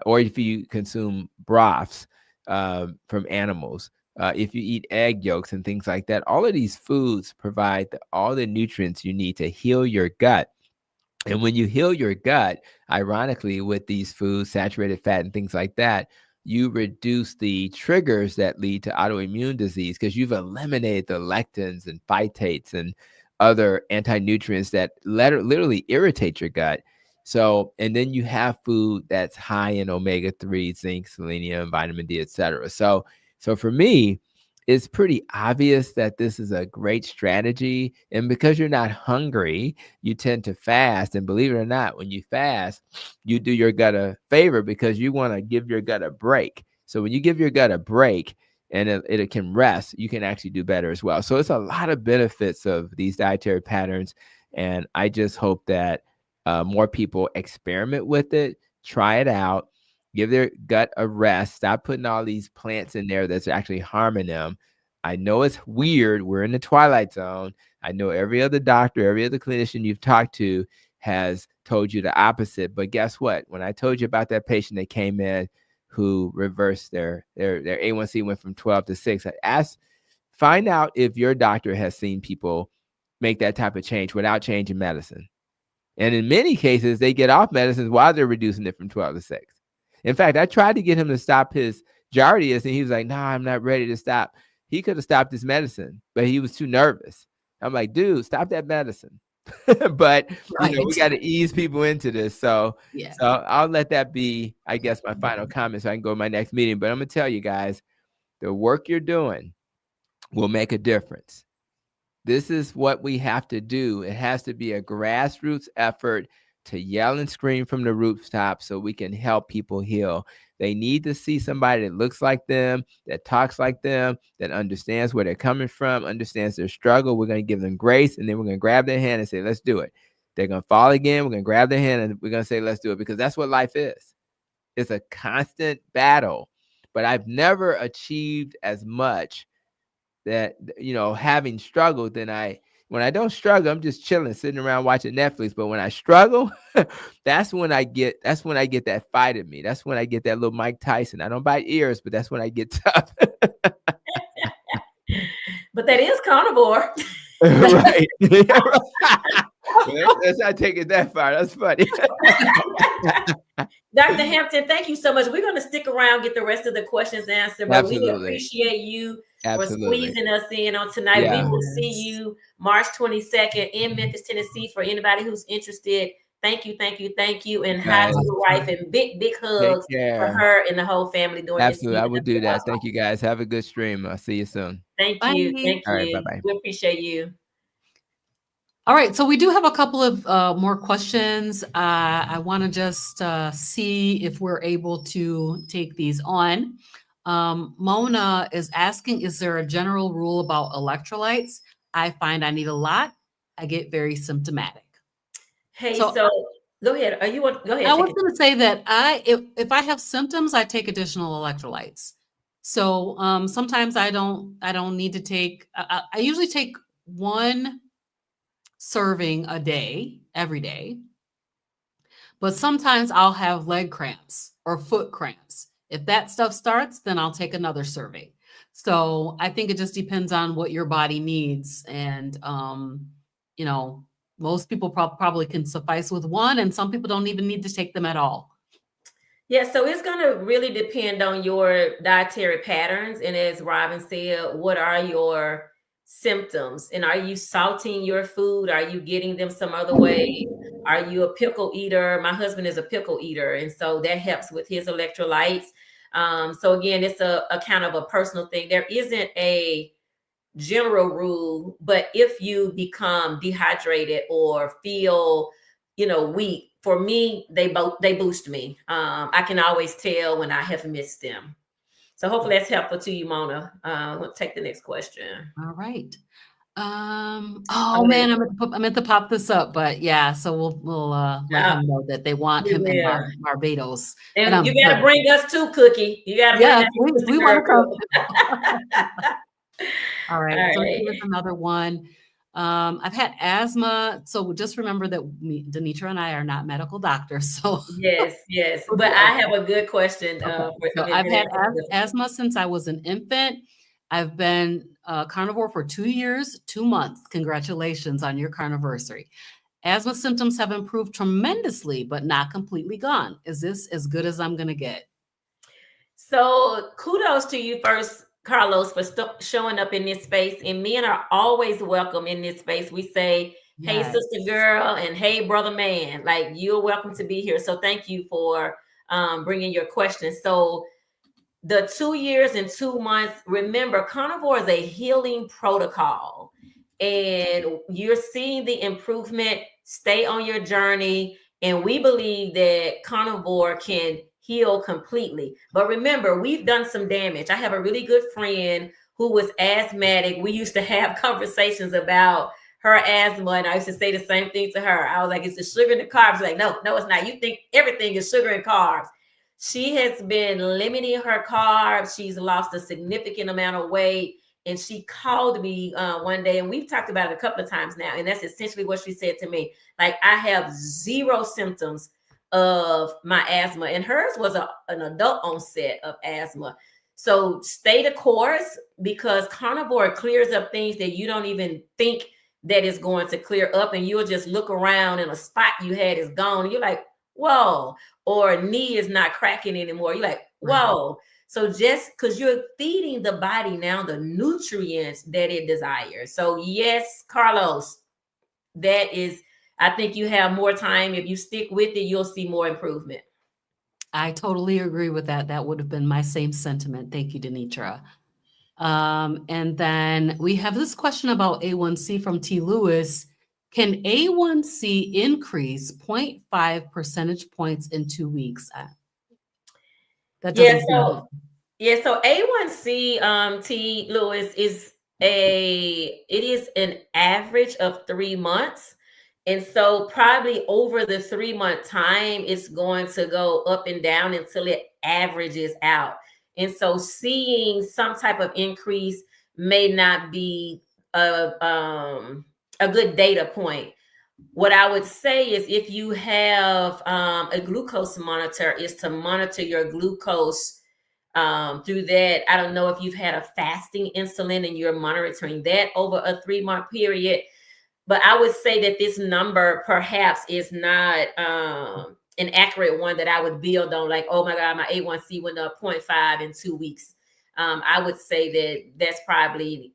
or if you consume broths from animals, if you eat egg yolks and things like that, all of these foods provide all the nutrients you need to heal your gut. And when you heal your gut, ironically, with these foods, saturated fat and things like that, you reduce the triggers that lead to autoimmune disease because you've eliminated the lectins and phytates and other anti-nutrients that literally irritate your gut. So, and then you have food that's high in omega-3, zinc, selenium, vitamin D, etc. So for me, it's pretty obvious that this is a great strategy. And because you're not hungry, you tend to fast. And believe it or not, when you fast, you do your gut a favor because you want to give your gut a break. So when you give your gut a break and it can rest, you can actually do better as well. So it's a lot of benefits of these dietary patterns. And I just hope that more people experiment with it, try it out, give their gut a rest, stop putting all these plants in there that's actually harming them. I know it's weird. We're in the twilight zone. I know every other doctor, every other clinician you've talked to has told you the opposite. But guess what? When I told you about that patient that came in who reversed their A1C went from 12 to 6, I find out if your doctor has seen people make that type of change without changing medicine. And in many cases, they get off medicines while they're reducing it from 12 to 6. In fact, I tried to get him to stop his Jardius, and he was like, "No, I'm not ready to stop." He could have stopped his medicine, but he was too nervous. I'm like, "Dude, stop that medicine." But we got to ease people into this. So I'll let that be, I guess, my final comment so I can go to my next meeting. But I'm going to tell you guys, the work you're doing will make a difference. This is what we have to do. It has to be a grassroots effort to yell and scream from the rooftop so we can help people heal. They need to see somebody that looks like them, that talks like them, that understands where they're coming from, understands their struggle. We're going to give them grace, and then we're going to grab their hand and say, let's do it. They're going to fall again. We're going to grab their hand, and we're going to say, let's do it, because that's what life is. It's a constant battle. But I've never achieved as much that, having struggled when I don't struggle, I'm just chilling, sitting around watching Netflix. But when I struggle, that's when I get that fight in me. That's when I get that little Mike Tyson. I don't bite ears, but that's when I get tough. But that is carnivore. Right. Let's not take it that far. That's funny. Dr. Hampton, thank you so much. We're going to stick around, get the rest of the questions answered, but we appreciate you for squeezing us in on tonight. We will see you March 22nd in Memphis, Tennessee. For anybody who's interested, thank you. And hi to your wife, and big hugs for her and the whole family during this season. I will do that. Thank you, guys. Have a good stream. I'll see you soon. Thank you. All right, bye-bye. We appreciate you. All right, so we do have a couple of more questions. I want to just see if we're able to take these on. Mona is asking, is there a general rule about electrolytes? I find I need a lot. I get very symptomatic. Hey, so go ahead. Go ahead. I was going to say that if I have symptoms, I take additional electrolytes. So sometimes I don't need to take. I usually take one serving a day, every day. But sometimes I'll have leg cramps or foot cramps. If that stuff starts, then I'll take another serving. So I think it just depends on what your body needs. And, most people probably can suffice with one, and some people don't even need to take them at all. Yeah, so it's going to really depend on your dietary patterns. And as Robyn said, what are your symptoms? And are you salting your food? Are you getting them some other way? Are you a pickle eater? My husband is a pickle eater, and so that helps with his electrolytes. So again, it's a kind of a personal thing. There isn't a general rule, but if you become dehydrated or feel, weak, for me, they boost me. I can always tell when I have missed them. So hopefully that's helpful to you, Mona. We'll take the next question. All right. Oh man, I meant to pop this up, but yeah, so we'll let him know that they want him in Barbados. And you gotta bring us too, Cookie. You gotta bring us please, we want to come. All right. All So right. here's another one. I've had asthma, so just remember that DeNitra and I are not medical doctors. So yes, but I have a good question. So I've had asthma since I was an infant. I've been carnivore for 2 years, 2 months. Congratulations on your carniversary. Asthma symptoms have improved tremendously, but not completely gone. Is this as good as I'm going to get? So kudos to you first, Carlos, for showing up in this space. And men are always welcome in this space. We say, hey, sister girl, and hey, brother man. Like, you're welcome to be here. So thank you for bringing your questions. So the 2 years and 2 months, remember, carnivore is a healing protocol. And you're seeing the improvement. Stay on your journey. And we believe that carnivore can heal completely. But remember, we've done some damage. I have a really good friend who was asthmatic. We used to have conversations about her asthma, and I used to say the same thing to her. I was like, it's the sugar and the carbs. Like, no, it's not. You think everything is sugar and carbs. She has been limiting her carbs. She's lost a significant amount of weight. And she called me one day, and we've talked about it a couple of times now. And that's essentially what she said to me. Like, I have 0 symptoms of my asthma, and hers was an adult onset of asthma. So stay the course, because carnivore clears up things that you don't even think that is going to clear up. And you'll just look around and a spot you had is gone. And you're like, whoa, or knee is not cracking anymore. You're like, whoa. So just because you're feeding the body now the nutrients that it desires. So yes, Carlos, that is, I think you have more time. If you stick with it, you'll see more improvement. I totally agree with that. That would have been my same sentiment. Thank you, DeNitra. And then we have this question about A1C from T. Lewis. Can A1C increase 0.5 percentage points in 2 weeks? That doesn't so A1C, T. Lewis, it is an average of 3 months. And so probably over the 3-month time, it's going to go up and down until it averages out. And so seeing some type of increase may not be a good data point. What I would say is, if you have a glucose monitor, is to monitor your glucose through that. I don't know if you've had a fasting insulin and you're monitoring that over a 3-month period, but I would say that this number perhaps is not an accurate one that I would build on, like, oh my God, my A1C went up 0.5 in 2 weeks. I would say that that's probably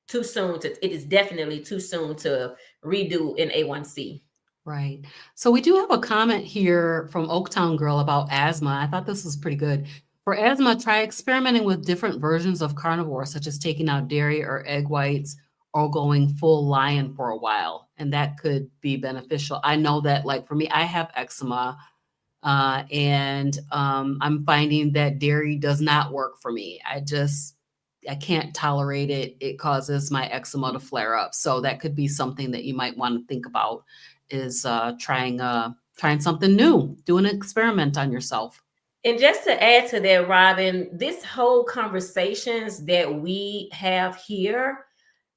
too soon it is definitely too soon to redo an A1C. Right. So we do have a comment here from Oaktown Girl about asthma. I thought this was pretty good. For asthma, try experimenting with different versions of carnivore, such as taking out dairy or egg whites, or going full lion for a while. And that could be beneficial. I know that, like, for me, I have eczema, and I'm finding that dairy does not work for me. I can't tolerate it. It causes my eczema to flare up. So that could be something that you might want to think about, is trying something new, do an experiment on yourself. And just to add to that, Robyn, this whole conversations that we have here,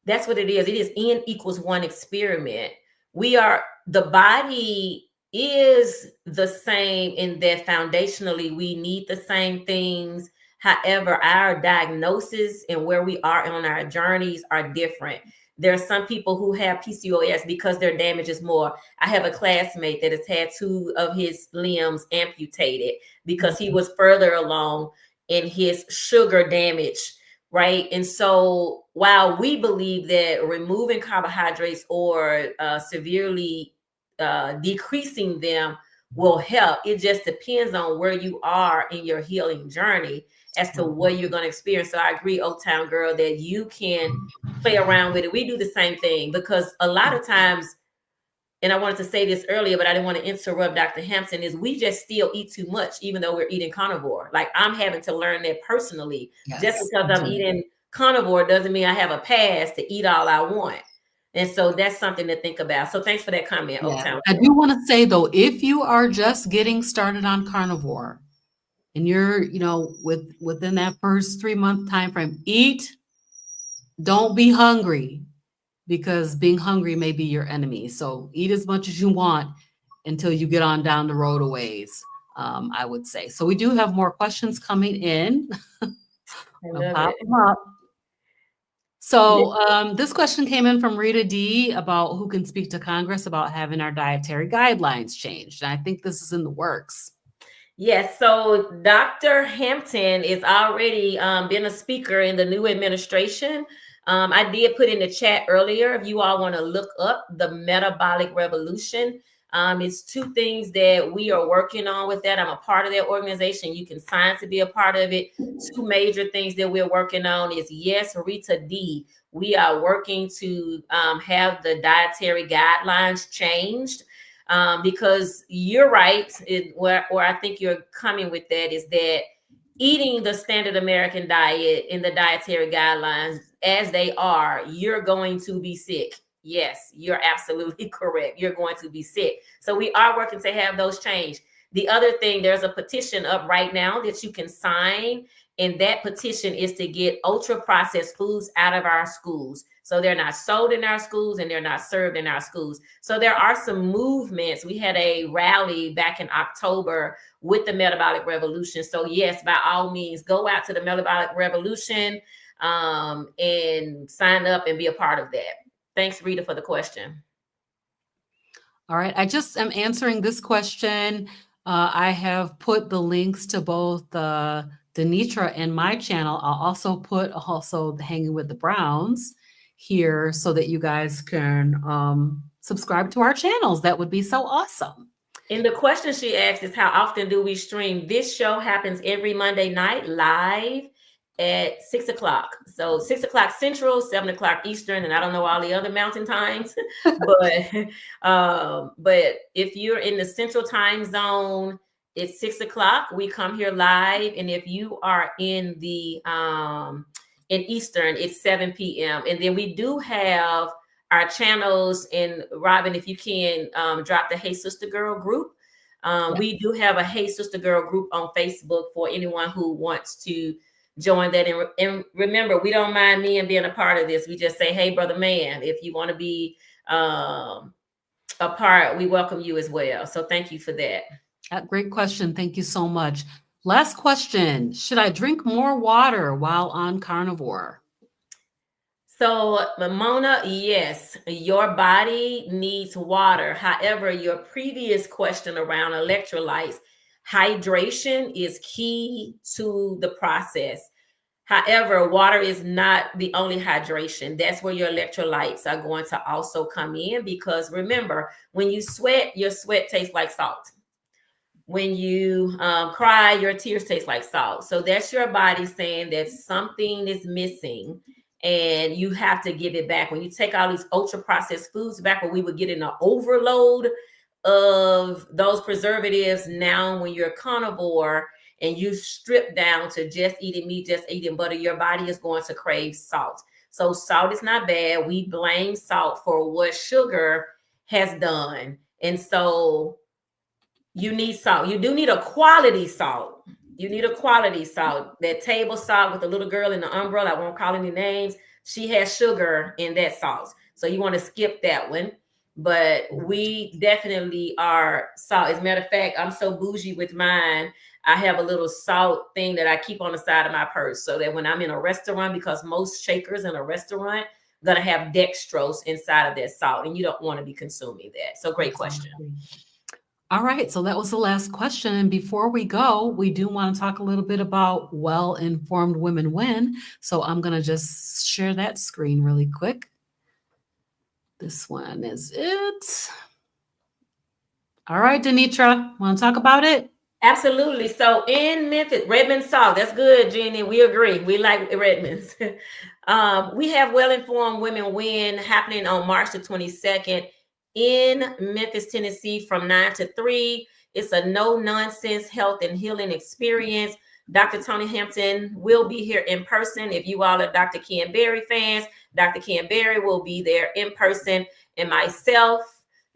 that's what it is. It is N equals 1 experiment. The body is the same in that foundationally we need the same things. However, our diagnosis and where we are on our journeys are different. There are some people who have PCOS because their damage is more. I have a classmate that has had 2 of his limbs amputated because he was further along in his sugar damage, right? And so while we believe that removing carbohydrates or severely decreasing them will help. It just depends on where you are in your healing journey as to what you're going to experience. So I agree, Oak Town Girl, that you can play around with it. We do the same thing because a lot of times, and I wanted to say this earlier, but I didn't want to interrupt Dr. Hampton, is we just still eat too much, even though we're eating carnivore. Like I'm having to learn that personally. Yes, just because I'm eating carnivore doesn't mean I have a pass to eat all I want. And so that's something to think about. So thanks for that comment, Oak Town. I do want to say though, if you are just getting started on carnivore and you're, within that first 3-month time frame, eat, don't be hungry, because being hungry may be your enemy. So eat as much as you want until you get on down the road a ways, I would say. So we do have more questions coming in. I love Pop it. them up. So this question came in from Rita D about who can speak to Congress about having our dietary guidelines changed. And I think this is in the works. Yes, so Dr. Hampton is already been a speaker in the new administration. I did put in the chat earlier, if you all want to look up the Metabolic Revolution. It's 2 things that we are working on with that. I'm a part of that organization. You can sign to be a part of it. 2 major things that we're working on is, yes, Rita D, we are working to have the dietary guidelines changed. Because you're right, where I think you're coming with that is that eating the standard American diet in the dietary guidelines as they are, you're going to be sick. Yes, you're absolutely correct. You're going to be sick. So we are working to have those changed. The other thing, there's a petition up right now that you can sign, and that petition is to get ultra processed foods out of our schools. So they're not sold in our schools and they're not served in our schools. So there are some movements. We had a rally back in October with the Metabolic Revolution. So yes, by all means, go out to the Metabolic Revolution and sign up and be a part of that. Thanks, Rita, for the question. All right, I just am answering this question. I have put the links to both DeNitra and my channel. I'll also put the Hanging with the Browns here so that you guys can subscribe to our channels. That would be so awesome. And the question she asked is, how often do we stream? This show happens every Monday night live at 6 o'clock. So 6 o'clock Central, 7 o'clock Eastern, and I don't know all the other mountain times, but if you're in the Central time zone, it's 6 o'clock. We come here live. And if you are in the in Eastern, it's 7 p.m. And then we do have our channels. And Robyn, if you can drop the Hey Sister Girl group. We do have a Hey Sister Girl group on Facebook for anyone who wants to join that. And remember, we don't mind men being a part of this. We just say, hey, brother man, if you want to be a part, we welcome you as well. So thank you for that. Great question. Thank you so much. Last question. Should I drink more water while on carnivore? So, Mona, yes, your body needs water. However, your previous question around electrolytes, hydration is key to the process. However, water is not the only hydration. That's where your electrolytes are going to also come in, because remember, when you sweat, your sweat tastes like salt. When you cry, your tears taste like salt. So that's your body saying that something is missing and you have to give it back. When you take all these ultra processed foods back, where we would get in an overload of those preservatives, now when you're carnivore and you strip down to just eating meat, just eating butter, your body is going to crave salt. So salt is not bad. We blame salt for what sugar has done. And so you need salt. You do need a quality salt. You need a quality salt. That table salt with the little girl in the umbrella, I won't call any names, she has sugar in that salt. So you want to skip that one. But we definitely are salt. As a matter of fact, I'm so bougie with mine. I have a little salt thing that I keep on the side of my purse, so that when I'm in a restaurant, because most shakers in a restaurant are going to have dextrose inside of that salt, and you don't want to be consuming that. So great question. All right, so that was the last question. And before we go, we do want to talk a little bit about Well-Informed Women Win. So I'm going to just share that screen really quick. This one is it. All right, DeNitra, want to talk about it? Absolutely. So in Memphis, Redmond Salt. That's good, Jenny. We agree. We like Redmonds. We have Well-Informed Women Win happening on March the 22nd in Memphis, Tennessee from 9 to 3. It's a no-nonsense health and healing experience. Dr. Tony Hampton will be here in person. If you all are Dr. Ken Berry fans, Dr. Ken Berry will be there in person. And myself,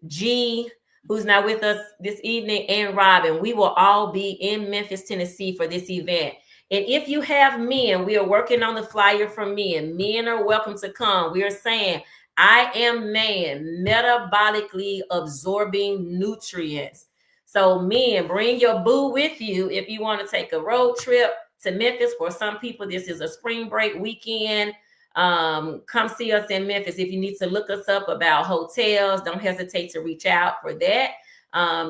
G, who's not with us this evening, and Robyn. We will all be in Memphis, Tennessee for this event. And if you have men, we are working on the flyer for men. Men are welcome to come. We are saying, I am man, metabolically absorbing nutrients. So men, bring your boo with you if you want to take a road trip to Memphis. For some people, this is a spring break weekend. Come see us in Memphis. If you need to look us up about hotels, don't hesitate to reach out for that.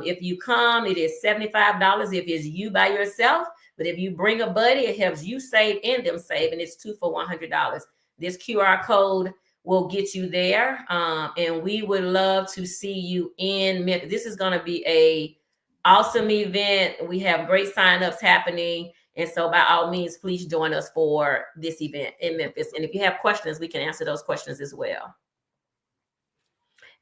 If you come, it is $75 if it's you by yourself. But if you bring a buddy, it helps you save and them save, and it's 2 for $100. This QR code will get you there. And we would love to see you in Memphis. This is going to be a awesome event. We have great signups happening. And so by all means, please join us for this event in Memphis. And if you have questions, we can answer those questions as well.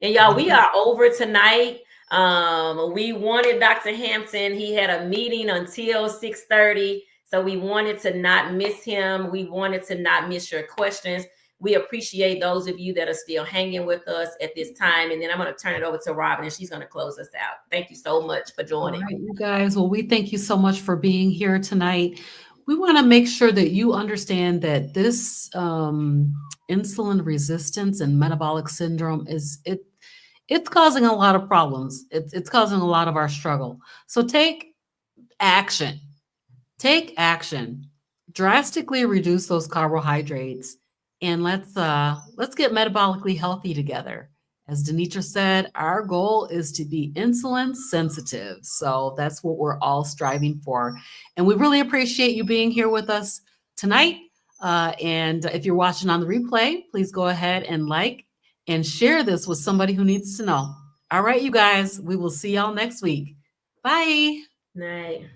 And y'all, we are over tonight. We wanted Dr. Hampton. He had a meeting until 6:30. So we wanted to not miss him. We wanted to not miss your questions. We appreciate those of you that are still hanging with us at this time. And then I'm going to turn it over to Robyn, and she's going to close us out. Thank you so much for joining. All right, you guys. Well, we thank you so much for being here tonight. We want to make sure that you understand that this insulin resistance and metabolic syndrome it's causing a lot of problems. It's causing a lot of our struggle. So take action. Take action. Drastically reduce those carbohydrates, and let's get metabolically healthy together. As DeNitra said, our goal is to be insulin sensitive. So that's what we're all striving for. And we really appreciate you being here with us tonight. And if you're watching on the replay, please go ahead and like and share this with somebody who needs to know. All right, you guys, we will see y'all next week. Bye. Night.